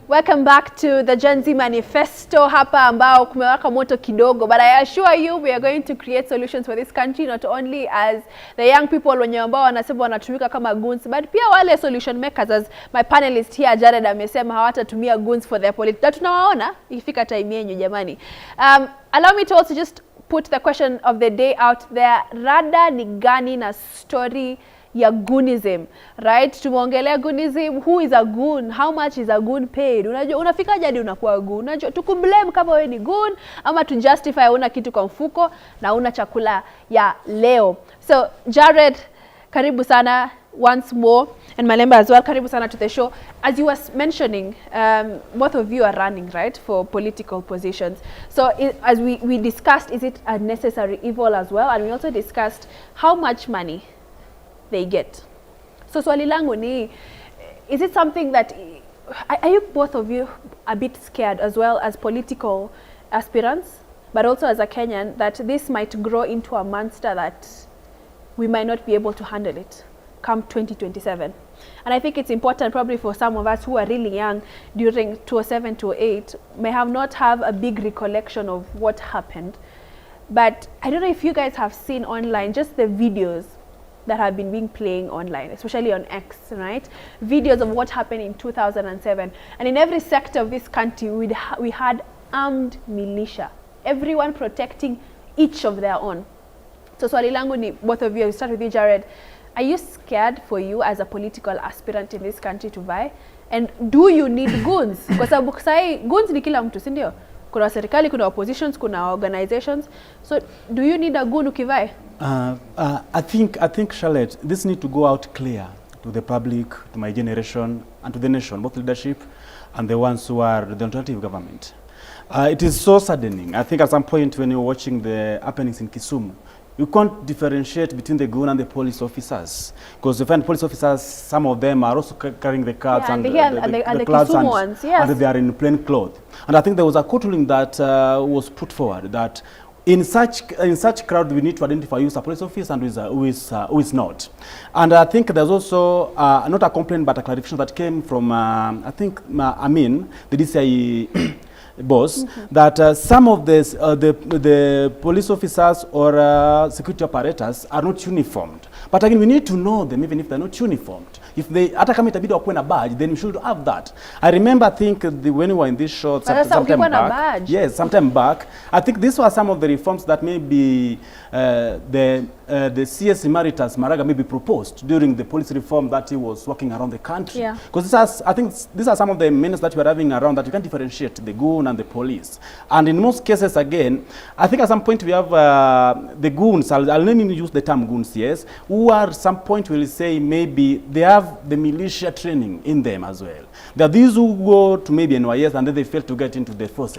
Welcome back to the Gen Z Manifesto hapa ambao kumewaka moto kidogo, but I assure you we are going to create solutions for this country, not only as the young people wenye ambao wanasema wanatumika kama goons, but pia wale solution makers, as my panelist here Jared amesema hawatatumia goons for their politics. Na tunawaona ikifika time yenu jamani. Allow me to also just put the question of the day out there. Rada ni gani na story ya goonism, right? Tumeongelea goonism, who is a goon, how much is a goon paid. Unajua unafika jadi unakuwa goon. Unajua tukublame kama wewe ni goon ama tu justify una kitu kwa mfuko na una chakula ya leo. So Jared, karibu sana once more, and Malemba as well, karibu sana to the show. As you were mentioning, both of you are running, right, for political positions. So as we discussed, is it a necessary evil as well? And we also discussed how much money they get. So swali langu ni, is it something that, are you both of you a bit scared as well as political aspirants, but also as a Kenyan, that this might grow into a monster that we might not be able to handle it come 2027? And I think it's important probably for some of us who are really young during 2007 to 2008 may have not have a big recollection of what happened. But I don't know if you guys have seen online just the videos that have been playing online, especially on X, right? Videos of what happened in 2007. And in every sector of this country, we had armed militia, everyone protecting each of their own. So swali langu ni, both of you, I'll start with you, Jared. Are you scared for you as a political aspirant in this country to vie? And do you need goons? Kwa sababu sai goons ni kila mtu, si ndio? Kuna serikali, kuna oppositions, kuna organizations. So do you need a goon ukivai? I think Charlotte, this need to go out clear to the public, to my generation, and to the nation, both leadership and the ones who are the alternative government. It is so saddening. I think at some point when you're watching the happenings in Kisumu, you can't differentiate between the goon and the police officers, because you find police officers, some of them are also carrying the cards, yeah, and the clouds, Kisumu ones, yes. and they are in plain clothes. And I think there was a court ruling that was put forward that in such crowd we need to identify who is a police officer and who is not. And I think there's also not a complaint but a clarification that came from I think Amin, the DCI boss, that some of this, the police officers or security operators are not uniformed. But again, we need to know them even if they're not uniformed. If they, hata kama itabidi wakuwe na badge, then we should have that. I remember, I think, when we were in this show sometime back. Yes, sometime back. I think these were some of the reforms that maybe the CS Emeritus Maraga maybe proposed during the police reform that he was working around the country. Because I think these are some of the menaces that we are having around that you can differentiate the goon and the police. And in most cases, again, I think at some point we have the goons, I'll let me use the term goons, yes, who are at some point will say maybe they have the militia training in them as well. There are these who go to maybe NYS and then they fail to get into the forces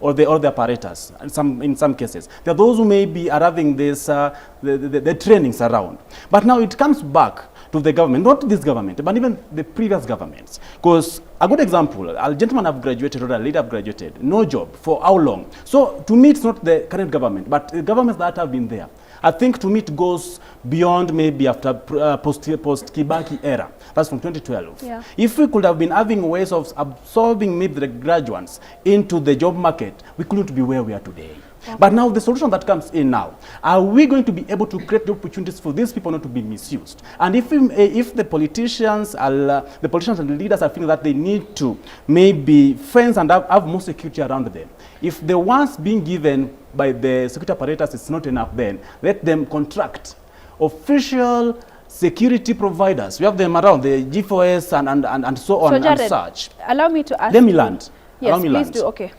or the apparatus in some cases. There are those who maybe are having this the trainings around. But now it comes back to the government, not this government, but even the previous governments. Because a good example, a gentleman have graduated or a lady have graduated, no job, for how long? So to me it's not the current government, but the governments that have been there. I think to me it goes beyond maybe after post-Kibaki era. That's from 2012. Yeah. If we could have been having ways of absorbing maybe the graduates into the job market, we couldn't be where we are today. Okay. But now the solution that comes in now, are we going to be able to create the opportunities for these people not to be misused? And if the politicians and the leaders are feeling that they need to maybe fence and have more security around them, if the ones being given by the security apparatus is not enough, then let them contract official security providers. We have them around, the G4S and so on, Jared, and such. Allow me to ask. Let me land. Yes, please do. Okay.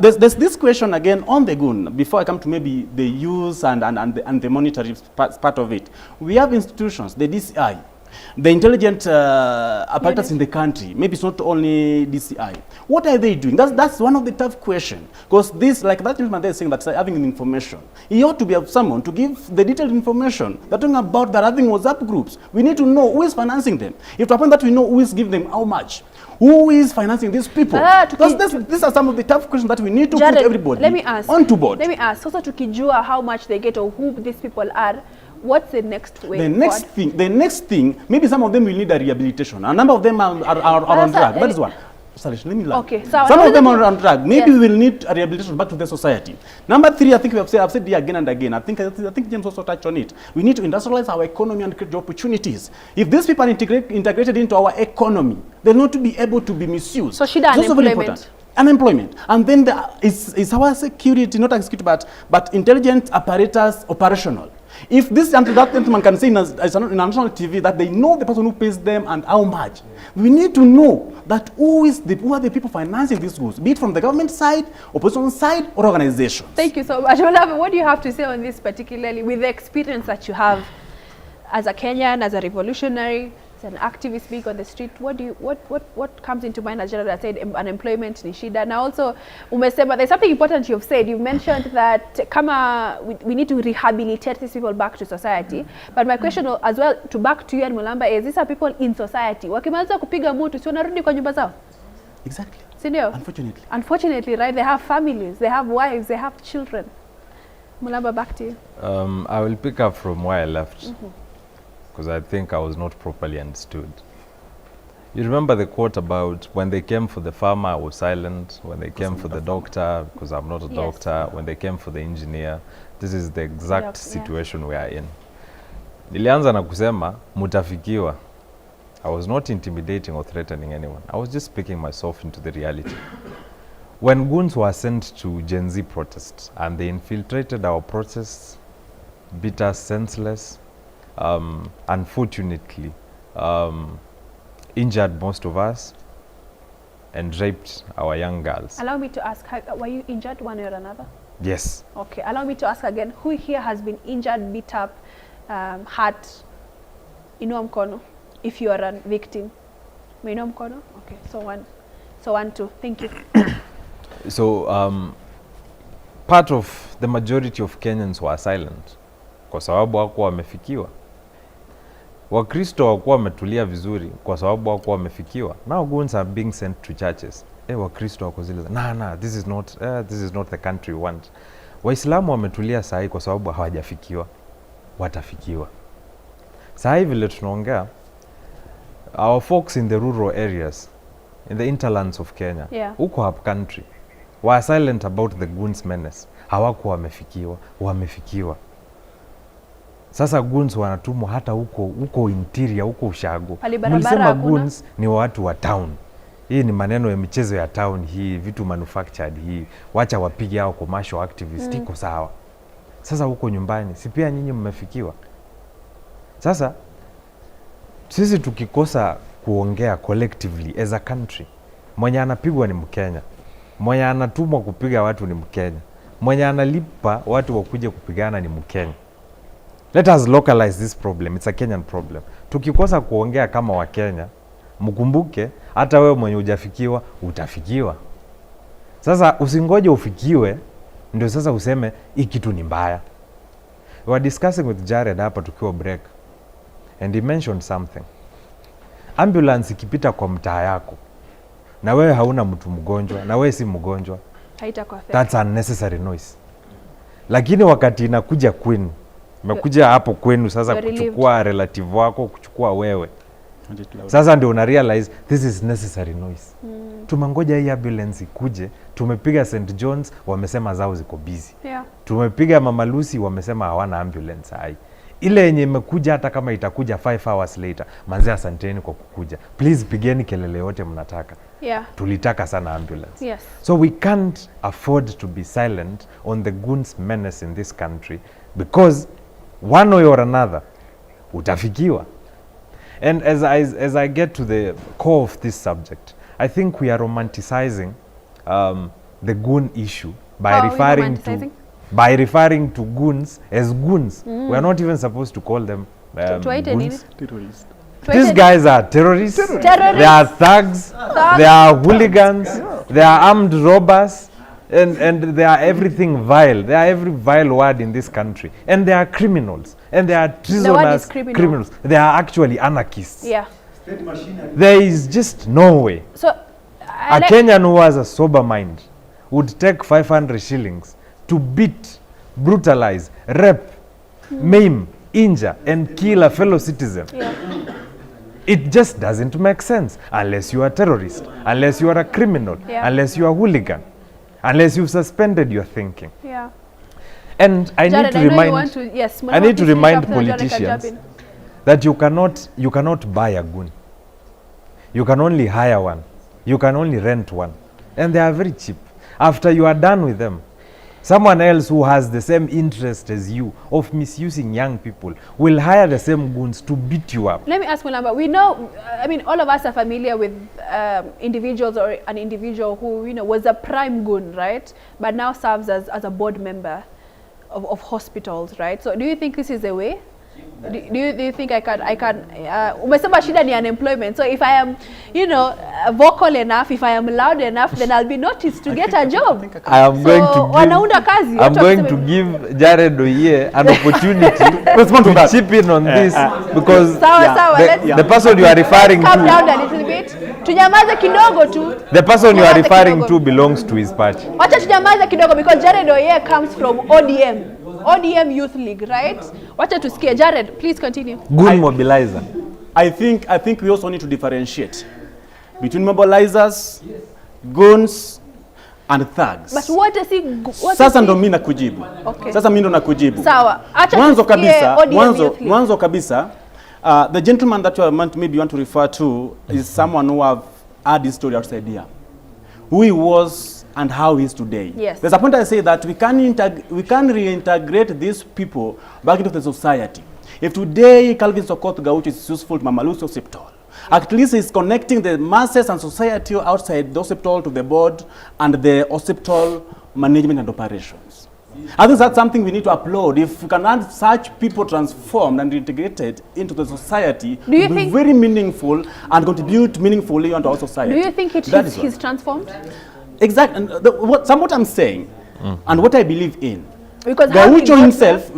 There's this question again on the goon. Before I come to maybe the use and the monetary part of it, we have institutions, the DCI, the intelligent apparatus in the country. Maybe it's not only DCI. What are they doing? That's one of the tough questions. Because this, like that gentleman there is saying that having information, he ought to be someone to give the detailed information. They're talking about that having WhatsApp groups. We need to know who is financing them. If to happen that we know who is giving them how much. Who is financing these people? These are some of the tough questions that we need to put everybody onto board. Let me ask. Also, tukijua how much they get or who these people are, what's the next way? The next thing, maybe some of them will need a rehabilitation. A number of them are on drug. That is one. Sorry, let me learn. Okay, some of them are on drug. Maybe we will need a rehabilitation back to the society. Number 3, I think I've said here again and again. I think James also touched on it. We need to industrialize our economy and create opportunities. If these people are integrated into our economy, they're not to be able to be misused. So unemployment. Unemployment. And then it's our security, not security, but intelligent apparatus operational. If this gentleman can say in a national TV that they know the person who pays them and how much, we need to know that who are the people financing these schools, be it from the government side, opposition side, or organization. Thank you so much. Olave, what do you have to say on this, particularly with the experience that you have as a Kenyan, as a revolutionary, as an activist being on the street? What comes into mind as Gerald said, unemployment ni shida? Now also, umesema, there's something important you've said. You've mentioned that kama we need to rehabilitate these people back to society. But my question as well to back to you and Mulamba is, these are people in society. Wakimaliza kupiga mtu, si wanarudi kwa nyumba zao? Exactly. Sindio? Unfortunately. Unfortunately, right? They have families, they have wives, they have children. Mulamba, back to you. I will pick up from where I left, because I think I was not properly understood. You remember the quote about when they came for the farmer, I was silent. When they came for the doctor, because I'm not a doctor. When they came for the engineer, this is the exact situation we are in. Nilianza na kusema, mutafikiwa. I was not intimidating or threatening anyone. I was just speaking myself into the reality. When goons were sent to Gen Z protests and they infiltrated our protests, beat us senseless, unfortunately, injured most of us and raped our young girls. Allow me to ask, were you injured one way or another? Yes. Okay, allow me to ask again, who here has been injured, beat up, hurt? Inua mkono, if you are a victim. Inua mkono? Okay, so one, two. Thank you. So, part of the majority of Kenyans were silent kwa sababu hawakuwa wamefikiwa. Wakristo hawakuwa wametulia vizuri kwa sababu hawakuwa wamefikiwa. Now goons are being sent to churches. Wakristo wako zile, this is not the country we want. Waislamu wametulia sahi kwa sababu hawajafikiwa. Watafikiwa. Sahi vile tunaongea, our folks in the rural areas, in the hinterlands of Kenya, huko up country, were silent about the goons menace. Hawakuwa wamefikiwa, wamefikiwa. Sasa goons wanatumwa hata huko interior, huko ushago. Mlisema goons ni watu wa town. Hii ni maneno ya michezo ya town hii, vitu manufactured hii. Wacha wapige hao commercial activist, iko sawa. Sasa huko nyumbani, si pia nyinyi mmefikiwa? Sasa sisi tukikosa kuongea collectively as a country, mwenye anapigwa ni Mkenya. Mwenye anatumwa kupiga watu ni Mkenya. Mwenye analipa watu wakuje kupigana ni Mkenya. Let us localize this problem. It's a Kenyan problem. Tukikosa kuongea kama wa Kenya, mkumbuke hata wewe mwenye hujafikiwa utafikiwa. Sasa usingoje ufikiwe ndio sasa useme hii kitu ni mbaya. We were discussing with Jared hapa tukiwa break and he mentioned something. Ambulance ikipita kwa mtaa yako na wewe hauna mtu mgonjwa na wewe si mgonjwa, that's unnecessary noise. Lakini wakati inakuja kwenu, imekuja hapo kwenu sasa kuchukua relative wako, kuchukua wewe, sasa ndio una realize this is necessary noise. Tumangoja hii ambulance ikuje, tumepiga St John's wamesema zao ziko busy. Tumepiga Mama Lucy wamesema hawana ambulance hai. Ile yenye imekuja hata kama itakuja 5 hours later, manze asanteni kwa kukuja. Please pigeni kelele yote mnataka. Tulitaka sana ambulance. So we can't afford to be silent on the goons menace in this country because one way or another utafikiwa. And as I get to the core of this subject, I think we are romanticizing the goon issue by referring to goons as goons. We are not even supposed to call them goons. These guys are terrorists. They are thugs. They are hooligans. They are armed robbers. And they are everything vile. They are every vile word in this country. And they are criminals. And they are treasonous criminals. They are actually anarchists. There is just no way. So, a Kenyan who has a sober mind would take 500 shillings to beat, brutalize, rape, maim, injure, and kill a fellow citizen. It just doesn't make sense unless you are a terrorist, unless you are a criminal, unless you are a hooligan, unless you've suspended your thinking. And I need to remind politicians that you cannot buy a goon. You can only hire one. You can only rent one. And they are very cheap. After you are done with them, Someone else who has the same interest as you of misusing young people will hire the same goons to beat you up. Let me ask Mulamba, we know, I mean, all of us are familiar with individuals or an individual who, you know, was a prime goon, right? But now serves as a board member of hospitals, right? So do you think this is a way? Do you think I can umesema shida ni unemployment, so if I am, you know, vocal enough, if I am loud enough, then I'll be noticed to get a job. I am going to give Jared Oye an opportunity to chip in on this, because the person you are referring to, calm down a little bit, tunyamaze kidogo tu. The person you are referring to belongs to his party. Wacha tunyamaze kidogo, because Jared Oye comes from ODM Youth League, right? Wacha tusikie. Jared, please continue. Goon mobilizer. I think we also need to differentiate between mobilizers, goons, and thugs. But what does he? Sasa ndo mimi nakujibu. Okay. Sasa mimi ndo nakujibu. Sawa. Acha Mwanzo kabisa, the gentleman that maybe you want to refer to is someone who have had his story outside here. Who he was and how he is today. Yes. There's a point I say that we can reintegrate these people back into the society. If today Calvin Sokoth Gaucho is useful to Mama Lucy Hospital, at least he's connecting the masses and society outside the hospital to the board and the hospital management and operations. I think that's something we need to applaud. If we can have such people transformed and integrated into the society, it will be very meaningful and contribute meaningfully onto our society. Do you think he's transformed? Exactly. And what I'm saying and what I believe in. Because Gaucho himself,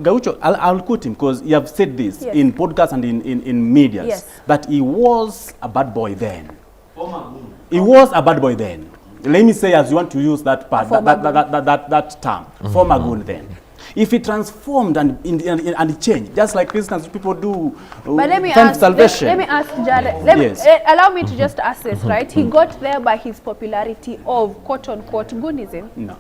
I'll quote him because he have said this in podcasts and in media, that he was a bad boy then. He was a bad boy then. Let me say, as you want to use that part, that term, former goon then. If he transformed and changed, just like Christians people do, but let me salvation. Let me ask Jared. Allow me to just ask this, right? He got there by his popularity of quote-unquote goonism. No.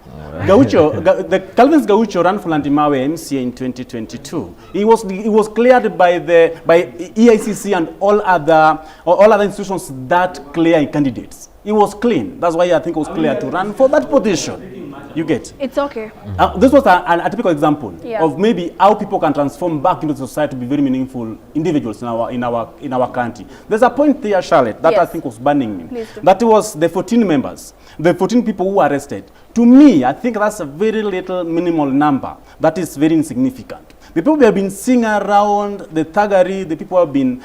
The Calvin's Gaucho ran for Landimawe MCA in 2022. He was cleared by EICC and all other institutions that clear candidates. He was clean. That's why I think he was clear to run for that position. You get? It's okay. This was a typical example of maybe how people can transform back into society to be very meaningful individuals in our country. There's a point there, Charlotte, that I think was burning me. That was the 14 members, the 14 people who were arrested. To me, I think that's a very little minimal number. That is very insignificant. The people who have been seeing around, the thuggery, the people who have been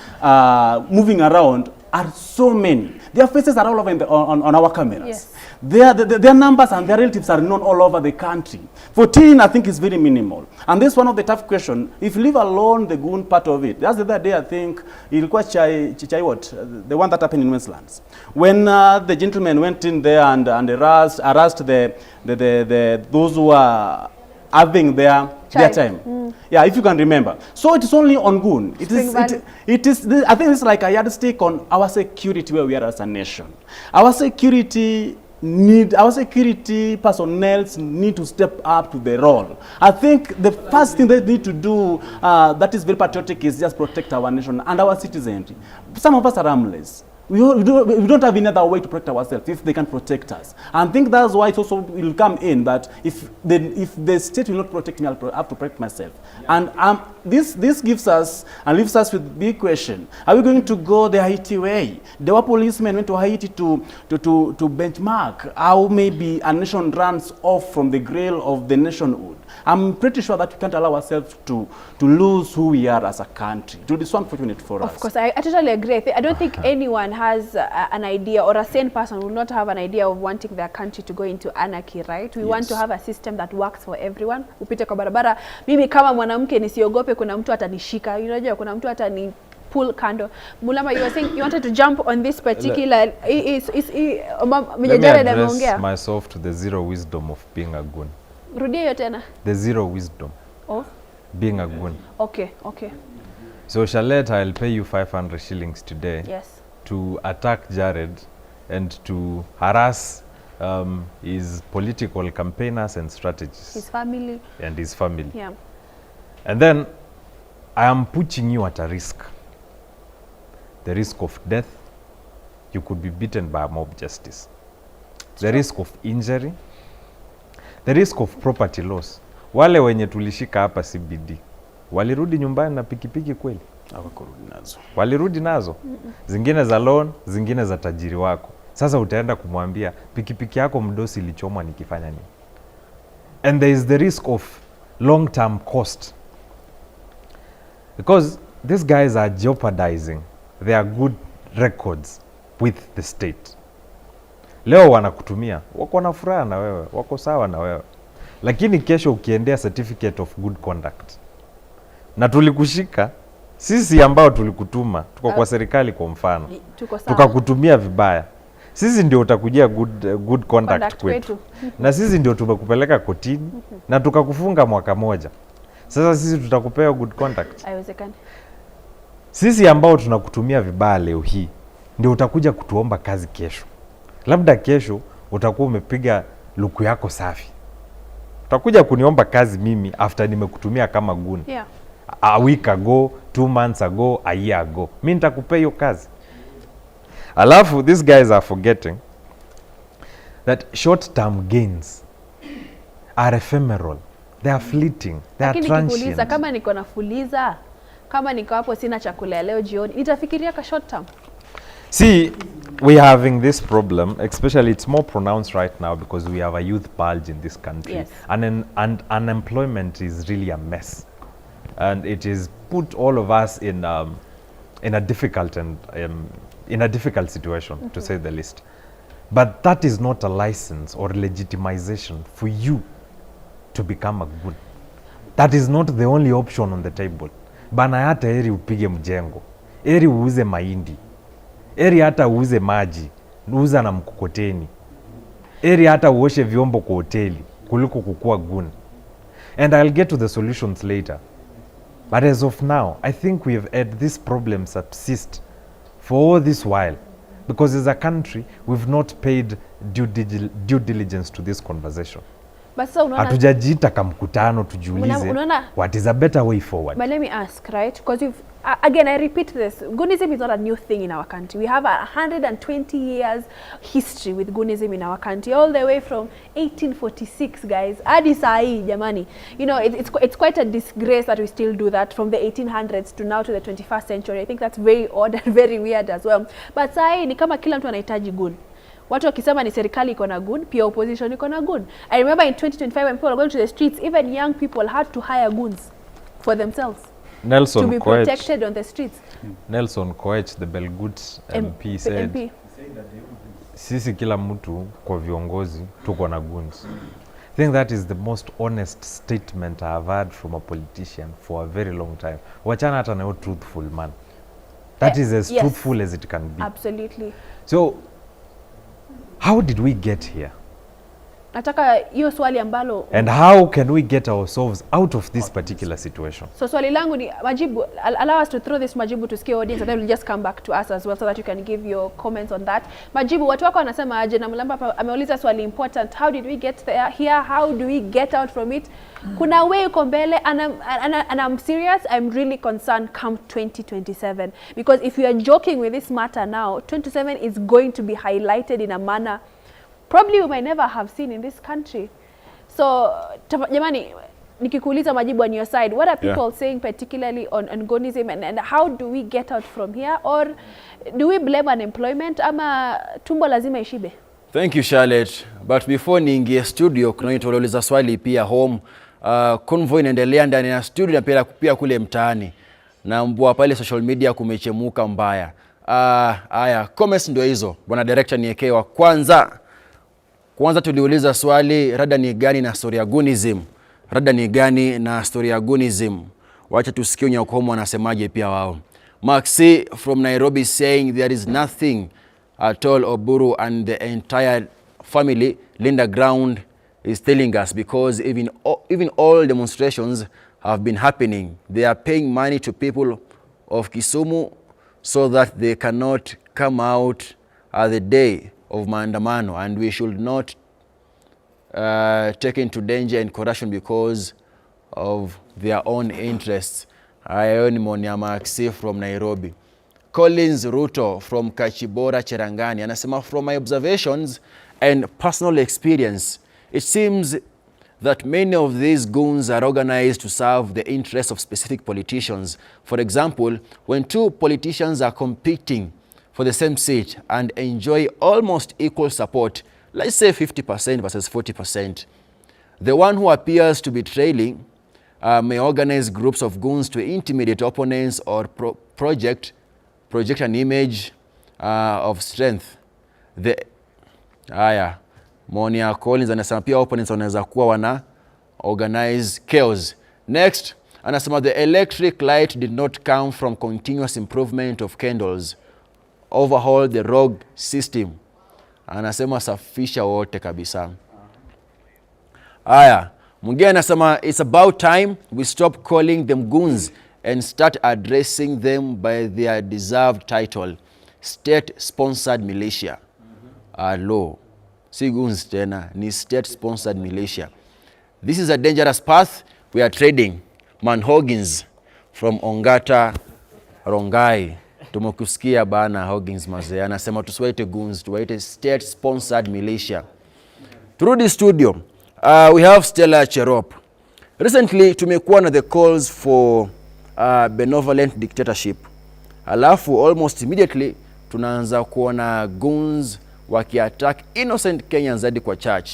moving around are so many. Their faces are all over on our cameras. Yes. Their numbers and their relatives are known all over the country. 14, I think, is very minimal. And this is one of the tough questions. If you leave alone the goon part of it, that's the other day, I think, the one that happened in Westlands. When the gentleman went in there and harassed those who are having their time. Yeah, if you can remember. So it is only on goon. I think it's like a yardstick on our security where we are as a nation. Our security personnel need to step up to the role. I think the first thing they need to do that is very patriotic is just protect our nation and our citizens. Some of us are armless. We don't have any other way to protect ourselves if they can protect us. And I think that's why it also will come in that if the state will not protect me, I'll have to protect myself. And this gives us and leaves us with big question. Are we going to go the Haiti way? There were policemen went to Haiti to benchmark how maybe a nation runs off from the grail of the nationhood. I'm pretty sure that we can't allow ourselves to lose who we are as a country. It will be so unfortunate for us. Of course, I totally agree. I don't think anyone has an idea, or a sane person will not have an idea of wanting their country to go into anarchy, right? We want to have a system that works for everyone. Upite kwa barabara, mimi kama mwanamke nisiogope kuna mtu atanishika. Unajua kuna mtu atani pull kando. Mulama, you were saying you wanted to jump on this particular Let me address myself to the zero wisdom of being a goon. Rudia hiyo tena. The zero wisdom of being a goon. Okay. So Charlotte, I'll pay you 500 shillings today to attack Jared and to harass his political campaigners and strategists. His family. And his family. Yeah. And then I am putting you at a risk. The risk of death. You could be beaten by a mob justice. The risk of injury. The risk of property loss. Wale wenye tulishika hapa CBD, walirudi nyumbani na pikipiki kweli? Hawakurudi nazo. Walirudi nazo? Zingine za loan, zingine za tajiri wako. Sasa utaenda kumwambia pikipiki yako mdosi ilichomwa nikifanya nini? And there is the risk of long-term cost. Because these guys are jeopardizing their good records with the state. Leo wanakutumia, wako na furaha na wewe, wako sawa na wewe. Lakini kesho ukiendea certificate of good conduct, na tulikushika, sisi ambao tulikutuma, tuko kwa serikali kwa mfano, tukakutumia vibaya, sisi ndio utakujia good conduct kwetu. Na sisi ndio tumekupeleka kotini na tukakufunga mwaka moja. Sasa sisi tutakupea good conduct? Haiwezekani. Sisi ambao tunakutumia vibaya leo hii ndio utakuja kutuomba kazi kesho. Labda kesho utakuwa umepiga luku yako safi. Utakuja kuniomba kazi mimi after nimekutumia kama goon. Yeah. A week ago, 2 months ago, a year ago. Mimi nitakupea hiyo kazi. Alafu these guys are forgetting that short-term gains are ephemeral. They are fleeting. They are transient. Kama niko na fuliza, kama niko hapo sina chakula leo jioni, nitafikiria ka short term. See, we are having this problem, especially it's more pronounced right now because we have a youth bulge in this country. Yes. And unemployment is really a mess. And it is put all of us in a difficult and in a difficult situation, to say the least. But that is not a license or legitimization for you to become a good. That is not the only option on the table. Bana hata eri upige mjengo, eri uuze mahindi, eri hata uuze maji, uuza na mkokoteni, eri hata uoshe vyombo kwa hoteli kuliko kukua gun. And I'll get to the solutions later. But as of now, I think we've had this problem subsist for all this while. Because as a country, we've not paid due diligence to this conversation. Hatujajiita kamkutano tujiulize what is a better way forward. But let me ask, right? Because you've again, I repeat this, Goonism is not a new thing in our country. We have 120 years history with Goonism in our country, all the way from 1846, guys. Hadi saa hii, jamani. You know, it's quite a disgrace that we still do that from the 1800s to now to the 21st century. I think that's very odd and very weird as well. But saa hii ni kama kila mtu anahitaji goon. Watu wakisema ni serikali iko na goon, pia opposition iko na goon. I remember in 2025 when people were going to the streets, even young people had to hire goons for themselves. Nelson to be protected on the streets. Nelson Koech, the Belgut MP, said, sisi kila mtu kwa viongozi tuko na goons. I think that is the most honest statement I have heard from a politician for a very long time. Wachana hata na truthful man. That is as truthful as it can be. Absolutely. So, how did we get here? Nataka hiyo swali ambalo and how can we get ourselves out of this particular situation? So swali langu ni majibu, allow us to throw this majibu to ski audience and then we'll just come back to us as well so that you can give your comments on that. Majibu, watu wako wanasema aje, na Mulamba ameuliza swali important, how did we get here, how do we get out from it? Kuna way uko mbele, and I'm serious, I'm really concerned come 2027 because if we are joking with this matter now, 2027 is going to be highlighted in a manner probably we might never have seen in this country. So, jamani, nikikuuliza majibu on your side, what are people saying particularly on Goonism and how do we get out from here? Or do we blame unemployment ama tumbo lazima ishibe? Thank you, Charlotte. But before niingie studio, kuna nitauliza swali pia home. Convoy inaendelea ndani ya studio na pia kule mtaani. Na mbwa pale social media kumechemuka mbaya. Haya, comments ndio hizo. Bwana director niekewa Kwanza tuliuliza swali, rada ni gani na story ya Goonism? Rada ni gani na story ya Goonism? Wacha tusikie Nyakomo wanasemaje pia wao. Maxi from Nairobi saying there is nothing at all Oburu and the entire family Linda Ground is telling us because even all demonstrations have been happening. They are paying money to people of Kisumu so that they cannot come out at the day of maandamano, and we should not take into danger and corruption because of their own interests. Ayoni Monyamaksi from Nairobi. Collins Ruto from Kachibora, Cherangani, anasema from my observations and personal experience, it seems that many of these goons are organized to serve the interests of specific politicians. For example, when two politicians are competing for the same seat and enjoy almost equal support, let's say 50% versus 40%, the one who appears to be trailing may organize groups of goons to intimidate opponents or project an image of strength. Monia Collins anasema pia opponents wanaweza kuwa wana organize chaos. Next, anasema the electric light did not come from continuous improvement of candles. Overhaul the rogue system. Anasema safisha wote kabisa. Mwingine anasema it's about time we stop calling them goons and start addressing them by their deserved title, state-sponsored militia. Law. Si goons tena, ni state-sponsored militia. This is a dangerous path we are treading. Man Hoggins from Ongata, Rongai. Tumekusikia bana Hoggins mazee. Anasema tusiwaite goons, tuwaite state-sponsored militia. Through the studio, we have Stella Cherop. Recently, tumekuwa na the calls for benevolent dictatorship. Alafu, almost immediately, tunaanza kuona goons waki-attack innocent Kenyans hadi kwa church,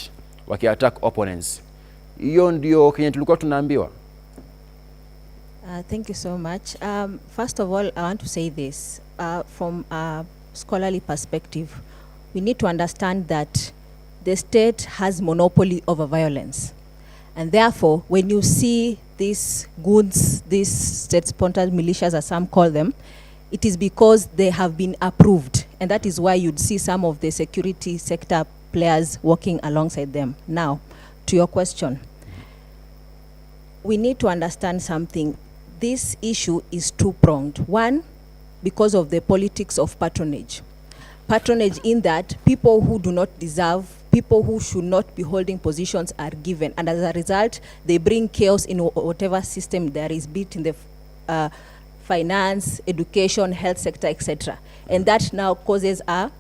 waki-attack opponents. Hiyo ndio Kenya tulikuwa tunaambiwa. Thank you so much. First of all, I want to say this. From a scholarly perspective, we need to understand that the state has monopoly over violence. And therefore, when you see these goons, these state-sponsored militias, as some call them, it is because they have been approved. And that is why you'd see some of the security sector players working alongside them. Now, to your question, we need to understand something. This issue is two-pronged. One, because of the politics of patronage. Patronage in that people who do not deserve, people who should not be holding positions are given. And as a result, they bring chaos in whatever system there is, be it in the finance, education, health sector, etc. And that now causes a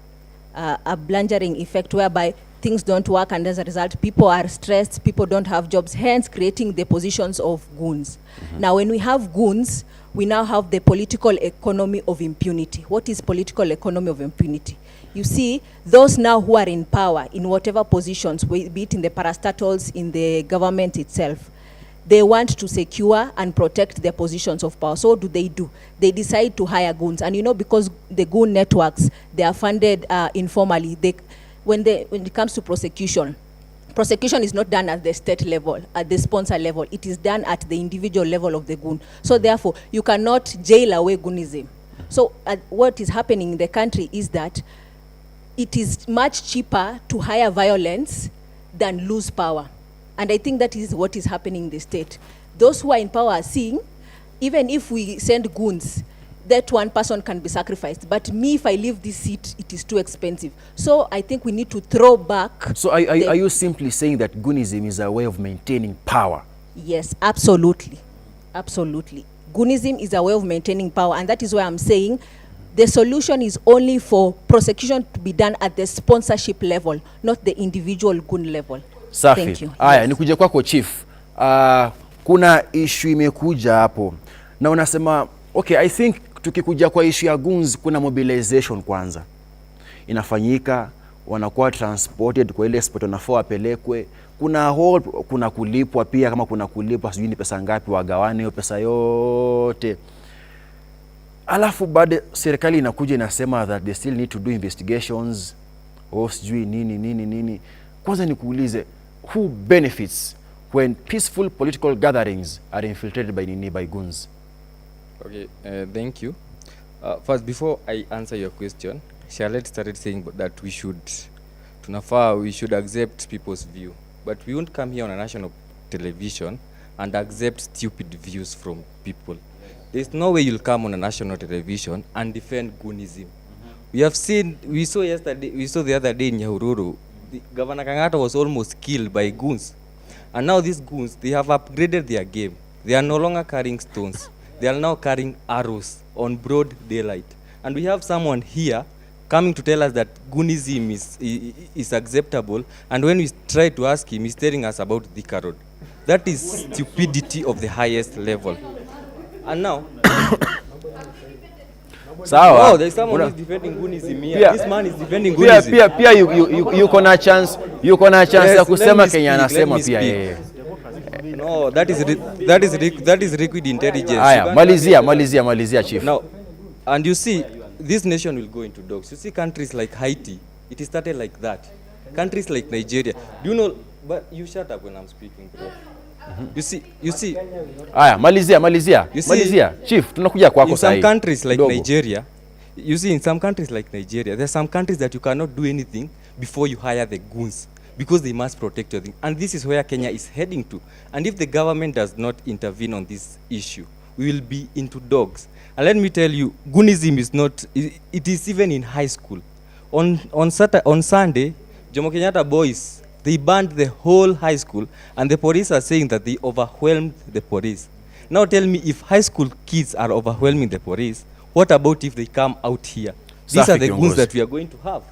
blundering effect whereby things don't work, and as a result, people are stressed, people don't have jobs, hence creating the positions of goons. Now, when we have goons, we now have the political economy of impunity. What is political economy of impunity? You see, those now who are in power, in whatever positions, be it in the parastatals, in the government itself, they want to secure and protect their positions of power. So what do? They decide to hire goons. And you know, because the goon networks, they are funded informally. When it comes to prosecution is not done at the state level, at the sponsor level. It is done at the individual level of the goon. So therefore, you cannot jail away goonism. So what is happening in the country is that it is much cheaper to hire violence than lose power. And I think that is what is happening in the state. Those who are in power are seeing, even if we send goons, that one person can be sacrificed. But me, if I leave this seat, it is too expensive. So I think we need to throw back. So are you simply saying that goonism is a way of maintaining power? Yes, absolutely. Absolutely. Goonism is a way of maintaining power. And that is why I'm saying the solution is only for prosecution to be done at the sponsorship level, not the individual goon level. Safi. Thank you. Aya, nikuje kwako chief. Kuna issue imekuja hapo. Na unasema, okay, I think tukikuja kwa issue ya goons, kuna mobilization kwanza. Inafanyika, wanakuwa transported kwa ile spot wanafaa wapelekwe. Kuna kulipwa pia, kama kuna kulipwa sijui ni pesa ngapi wagawane hiyo pesa yote. Alafu baada serikali inakuja inasema that they still need to do investigations. Sijui nini. Kwanza nikuulize, who benefits when peaceful political gatherings are infiltrated by goons? Okay, thank you. First, before I answer your question, Charlotte started saying that we should accept people's view. But we won't come here on a national television and accept stupid views from people. There's no way you'll come on a national television and defend goonism. We saw the other day in Nyahururu, Governor Kangata was almost killed by goons. And now these goons, they have upgraded their game. They are no longer carrying stones. They are now carrying arrows on broad daylight. And we have someone here coming to tell us that Goonism is acceptable, and when we try to ask him, he's telling us about Thika Road. That is stupidity of the highest level. And now, Sawa. oh, there's someone who's defending Goonism here. This man is defending Goonism. Pia yuko na chance ya kusema Kenya anasema pia yeye. No, that is liquid intelligence. Aya, malizia chief. Now, and you see, this nation will go into dogs. You see countries like Haiti, it started like that. Countries like Nigeria. Do you know, but you shut up when I'm speaking, bro. You see. Aya, malizia. Chief, tunakuja kwako sasa. In some countries like Nigeria, you see, in some countries like Nigeria, there's some countries that you cannot do anything before you hire the goons, because they must protect your thing. And this is where Kenya is heading to. And if the government does not intervene on this issue, we will be into dogs. And let me tell you, Goonism is not, it is even in high school. On Sunday, Jomo Kenyatta boys, they banned the whole high school, and the police are saying that they overwhelmed the police. Now tell me, if high school kids are overwhelming the police, what about if they come out here? These are the goons that we are going to have.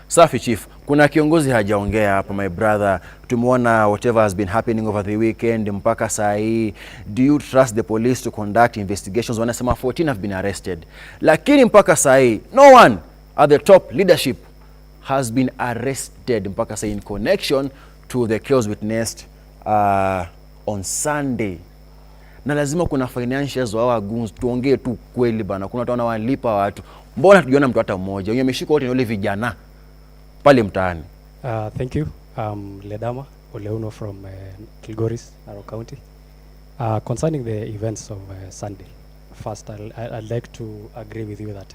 Safi chief, kuna kiongozi hajaongea hapa my brother. Tumeona whatever has been happening over the weekend mpaka saa hii. Do you trust the police to conduct investigations? Wanasema 14 have been arrested. Lakini mpaka saa hii no one at the top leadership has been arrested mpaka saa hii in connection to the chaos witnessed on Sunday. Na lazima kuna financials wa hawa goons, tuongee tu kweli bana. Kuna watu wanawalipa watu. Mbona tujiona mtu hata mmoja? Wenye wameshika wote ni wale vijana pale mtaani. Thank you. Ledama Oleuno from Kilgoris, Narok County. Concerning the events of Sunday, first I'd like to agree with you that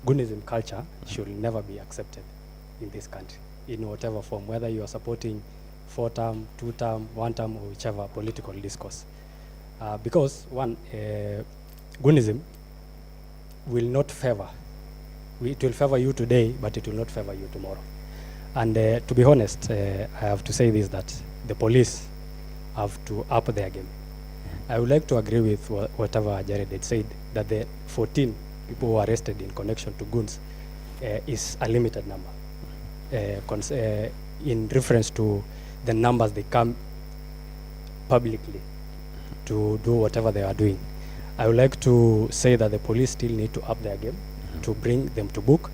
Goonism culture should never be accepted in this country, in whatever form, whether you are supporting 4-term, 2-term, 1-term, or whichever political discourse. Because one, Goonism will not favor. It will favor you today, but it will not favor you tomorrow. And to be honest, I have to say this, that the police have to up their game. I would like to agree with whatever Jared had said, that the 14 people who were arrested in connection to goons is a limited number. In reference to the numbers they come publicly to do whatever they are doing. I would like to say that the police still need to up their game, to bring them to book,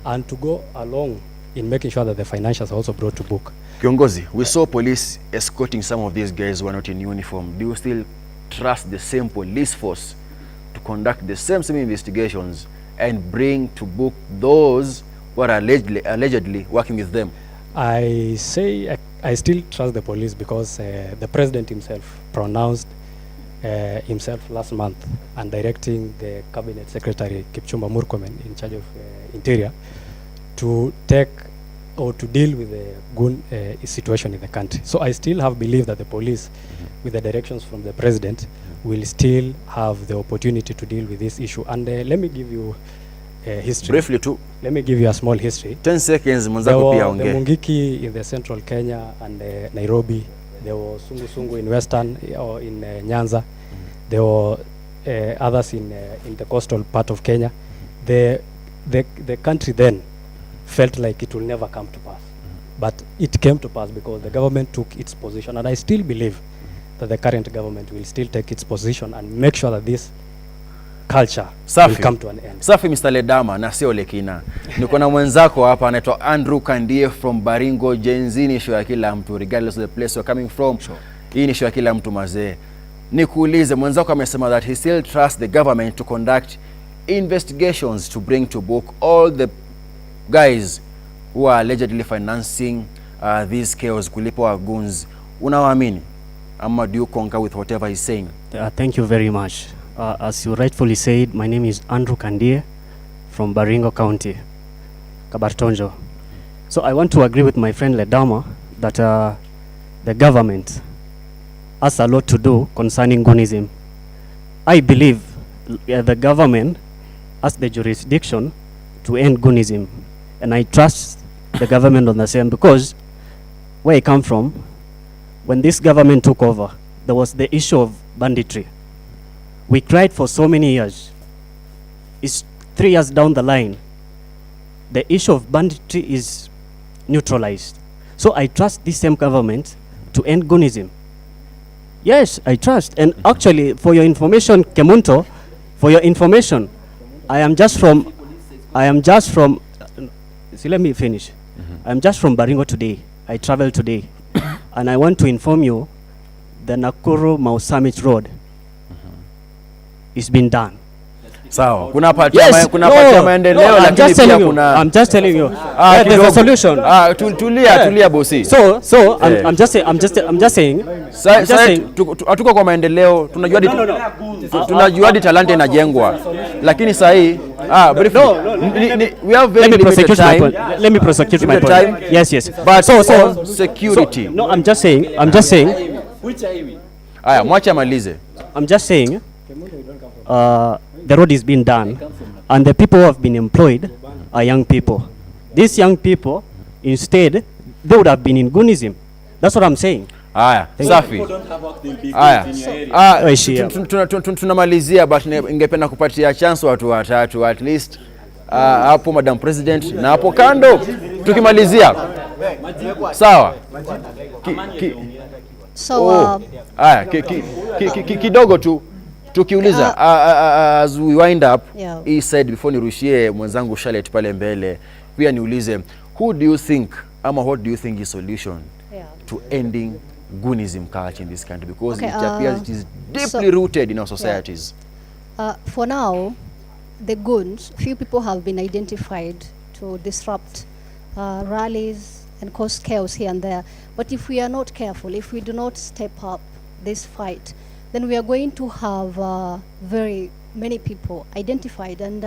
and to go along in making sure that the financials are also brought to book. Kiongozi, we saw police escorting some of these guys who are not in uniform. Do you still trust the same police force to conduct the same investigations and bring to book those who are allegedly working with them? I say I still trust the police because the president himself pronounced himself last month and directing the cabinet secretary Kipchumba Murkomen in charge of interior to take or to deal with the goon situation in the country. So I still have belief that the police, with the directions from the president, will still have the opportunity to deal with this issue. And let me give you history. Briefly too. Let me give you a small history. 10 seconds, The Mungiki in the central Kenya and Nairobi. There was Sungu in western or in Nyanza. There were others in the coastal part of Kenya. The country then felt like it will never come to pass. But it came to pass because the government took its position. And I still believe that the current government will still take its position and make sure that this culture will come to an end. Safi Mr. Ledama na sio Lekina. Niko na mwenzako hapa anaitwa Andrew Kandie from Baringo. Gen Z ni show ya kila mtu regardless of the place you're coming from. Hii ni show ya kila mtu mazee. Nikuulize, mwenzako amesema that he still trusts the government to conduct investigations to bring to book all the guys who are allegedly financing these chaos, kulipa wa goons. Unawaamini? Ama do you concur with whatever he's saying? Thank you very much. As you rightfully said, my name is Andrew Kandie from Baringo County, Kabartonjo. So I want to agree with my friend Ledama that the government has a lot to do concerning Goonism. I believe the government has the jurisdiction to end Goonism, and I trust the government on the same, because where I come from, when this government took over, there was the issue of banditry. We cried for so many years. It's 3 years down the line. the issue of banditry is neutralized. So I trust this same government to end goonism. Yes, I trust. And actually, for your information, Kemunto, for your information, I am just from, see, let me finish. I'm just from Baringo today. I traveled today. And I want to inform you, the Nakuru Mau Summit Road is being done. Sawa, kuna part ya maendeleo lakini pia kuna I'm just telling you. There's a solution. Tulia bosi. So I'm just saying. Hatuko kwa maendeleo, tunajua hadi talanta inajengwa. Lakini sasa hii we have very limited time. Let me prosecute my point. Yes. But security. No, I'm just saying. Aya, mwacha malize. I'm just saying the road is being done and the people who have been employed are young people. These young people, instead, they would have been in goonism. That's what I'm saying. Aya, safi. Aya, tunamalizia but ingependa kupatia chance watu watatu at least. Hapo Madam President na hapo kando tukimalizia. Sawa. Aya, kidogo tu tukiuliza as we wind up, he said before nirushie mwenzangu Charlotte pale mbele, pia niulize who do you think ama what do you think is solution to ending goonism culture in this country, because it appears it is deeply rooted in our societies. For now, the goons, few people have been identified to disrupt rallies and cause chaos here and there. But if we are not careful, if we do not step up this fight, then we are going to have very many people identified. And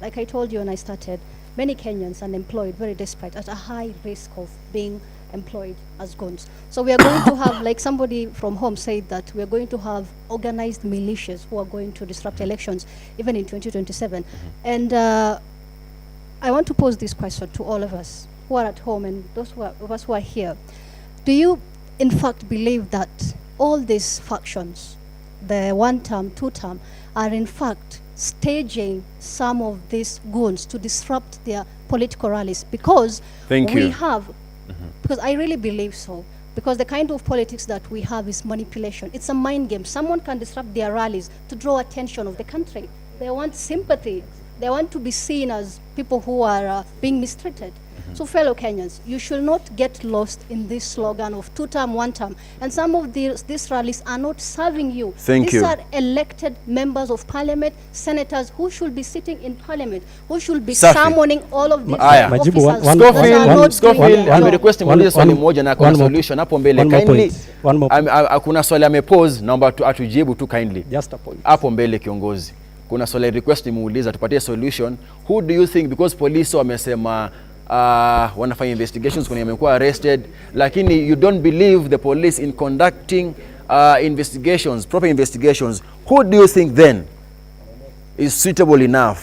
like I told you when I started, many Kenyans unemployed, very desperate, at a high risk of being employed as goons. So we are going to have, like somebody from home said, that we are going to have organized militias who are going to disrupt elections, even in 2027. And I want to pose this question to all of us who are at home and those of us who are here. Do you, in fact, believe that all these factions, the one-term, two-term, are in fact staging some of these goons to disrupt their political rallies? Because because I really believe so, because the kind of politics that we have is manipulation. It's a mind game. Someone can disrupt their rallies to draw attention of the country. They want sympathy. They want to be seen as people who are being mistreated. So fellow Kenyans, you should not get lost in this slogan of two-term, one-term. And some of these rallies are not serving you. These are elected members of parliament, senators who should be sitting in parliament, who should be summoning all of these officers. Scofield, request muulize swali moja na kuna solution hapo mbele. Kindly, kuna swali amepose, naomba atujibu tu kindly. Just a point. Hapo mbele kiongozi. Kuna swali request muuliza tupatie solution. Who do you think, because police wamesema wanafanya investigations when yamekuwa arrested, lakini you don't believe the police in conducting investigations, proper investigations, who do you think then is suitable enough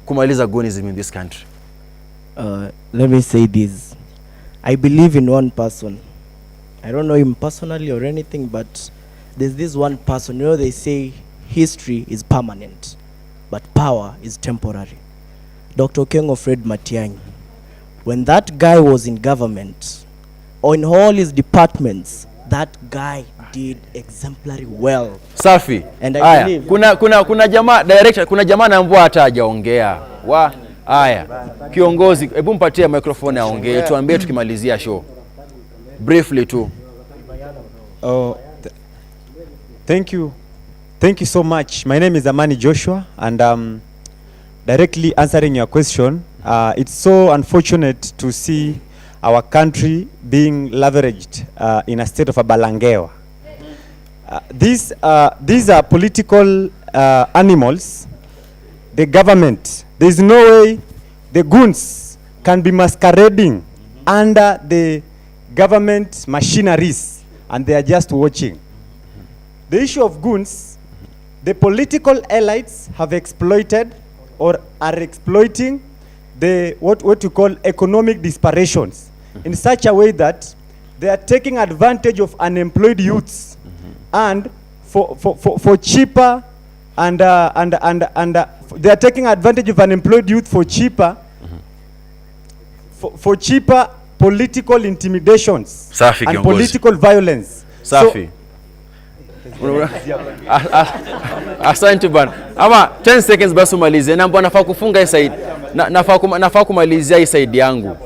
kumaliza goonism in this country? Let me say this. I believe in one person. I don't know him personally or anything, but there's this one person. You know, they say history is permanent, but power is temporary. Dr. Okengo Fred Matiang'i, when that guy was in government, or in all his departments, that guy did exemplary well. Safi. And I believe kuna jamaa director, kuna jamaa naambua hata hajaongea. Haya. Kiongozi, hebu mpatie microphone aongee, tuambie tukimalizia show. Briefly too. Thank you. Thank you so much. My name is Amani Joshua, and directly answering your question, it's so unfortunate to see our country being leveraged in a state of a balangewa. These are political animals. The government, there is no way the goons can be masquerading under the government machineries, and they are just watching. The issue of goons, the political elites have exploited or are exploiting the what you call economic disparitions in such a way that they are taking advantage of unemployed youths and for cheaper and they are taking advantage of unemployed youth for cheaper for cheaper political intimidations Safi, and kiongozi. political violence. Safi. Asante bwana. Ama 10 seconds basi umalize. Na mbona nafaa kufunga hii side. Nafaa kumalizia hii side yangu.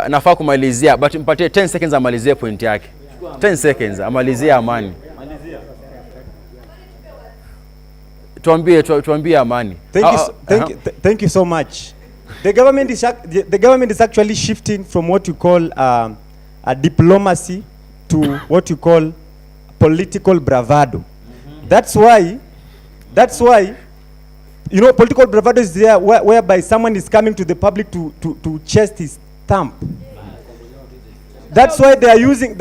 Nafaa kumalizia but mpatie 10 seconds amalizie point yake. 10 seconds amalizie Amani. Tuambie Amani. Thank you so much. The government is actually shifting from what you call a diplomacy to what you call political bravado. That's why you know, political bravado is there whereby someone is coming to the public to chest his stamp. That's why they are using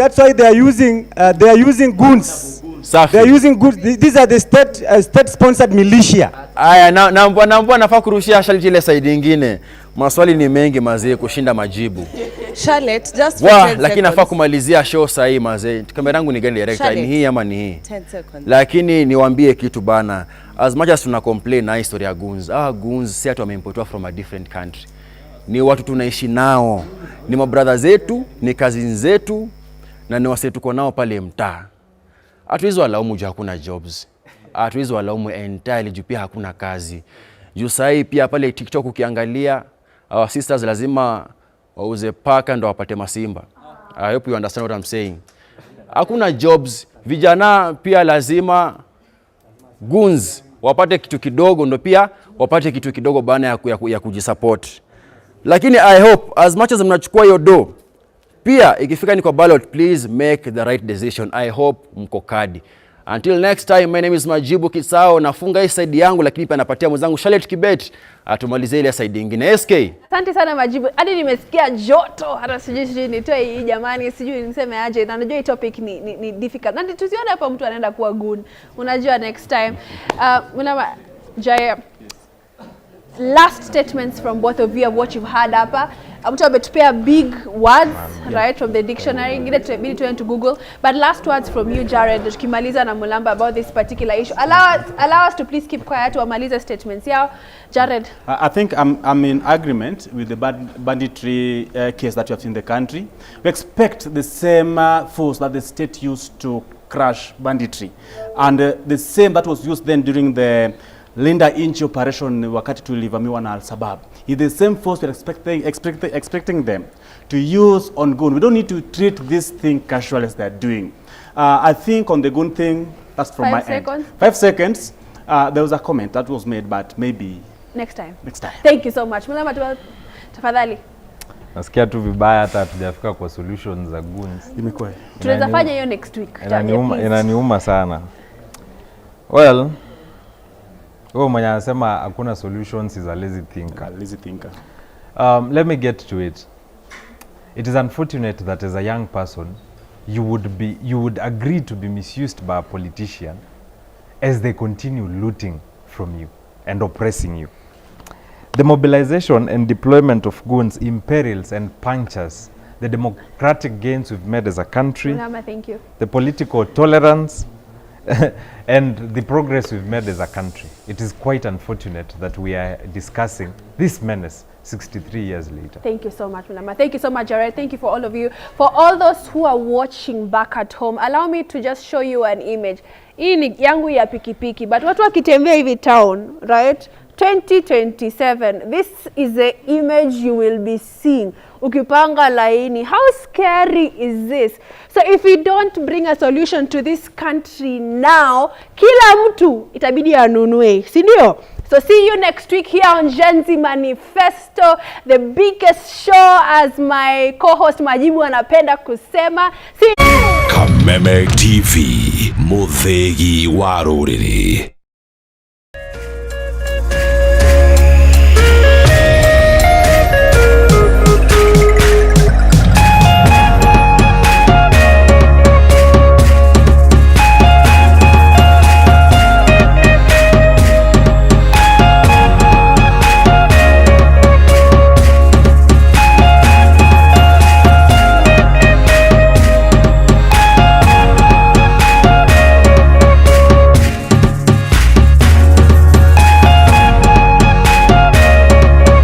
goons. Safi. They are using goons. These are the state sponsored militia. Aya, na mbona nafaa kurushia Charlotte ile side nyingine. Maswali ni mengi mazee kushinda majibu. Charlotte, just for 10 seconds. Lakini nafaa kumalizia show saa hii mazee. Kamera yangu ni gani director? Ni hii ama ni hii? 10 seconds. Lakini niwaambie kitu bana. As much as tuna complain na history ya goons. Goons si atu wameimportiwa from a different country. Ni watu tunaishi nao. Ni mabrother zetu, ni cousins zetu na ni wase tuko nao pale mtaa. Hatuwezi walaumu juu hakuna jobs. Hatuwezi walaumu entirely juu pia hakuna kazi. Juu sahi pia pale TikTok ukiangalia our sisters lazima wauze paka ndo wapate masimba. I hope you understand what I'm saying. Hakuna jobs. Vijana pia lazima goons wapate kitu kidogo ndo pia wapate kitu kidogo bana ya kujisupport. Lakini I hope as much as mnachukua hiyo do pia ikifika ni kwa ballot, please make the right decision. I hope mko kadi. Until next time, my name is Majibu Kisao. Nafunga hii side yangu lakini pia napatia mwenzangu Charlotte Kibet atumalize ile side nyingine. SK. Asante sana Majibu. Hadi nimesikia joto. Hata sijui nitoe hii jamani, sijui niseme aje. Na najua hii topic ni difficult. Na tusione hapa mtu anaenda kuwa goon. Unajua next time. Jaya, last statements from both of you of what you've heard hapa. Mtu ametupea big words, right, from the dictionary. Ingine tutabidi tuende to Google. But last words from you, Jared, tukimaliza na Mulamba about this particular issue. Allow us to please keep quiet to amalize statements yao. Jared. I think I'm in agreement with the banditry case that you have seen in the country. We expect the same force that the state used to crush banditry. And the same that was used then during the Linda Inchi operation wakati tulivamiwa na Al-Shabaab. Is the same force we're expecting them to use on goon. We don't need to treat this thing casual as they're doing. I think on the goon thing, that's from my end. 5 seconds. There was a comment that was made, but maybe next time. Thank you so much. Mulamba, tafadhali. Nasikia tu vibaya hata hatujafika kwa solutions za goons. Imekuwa. Tunaweza fanya hiyo next week. Inaniuma sana. Well, mwenye anasema hakuna solutions is a lazy thinker. Let me get to it. It is unfortunate that as a young person you would agree to be misused by a politician as they continue looting from you and oppressing you. The mobilization and deployment of goons imperils and punctures the democratic gains we've made as a country. Mulamba, thank you. The political tolerance and the progress we've made as a country. It is quite unfortunate that we are discussing this menace 63 years later. Thank you so much, Mulamba. Thank you so much, Jared. Thank you for all of you. For all those who are watching back at home, allow me to just show you an image. Hii ni yangu ya pikipiki, but watu wakitembea hivi town, right? 2027, this is the image you will be seeing. Ukipanga laini, how scary is this? So if we don't bring a solution to this country now, kila mtu itabidi anunue, si ndio? So see you next week here on Z Manifesto, the biggest show as my co-host Majibu anapenda kusema. See Kameme TV, Muthegi wa Ruriri.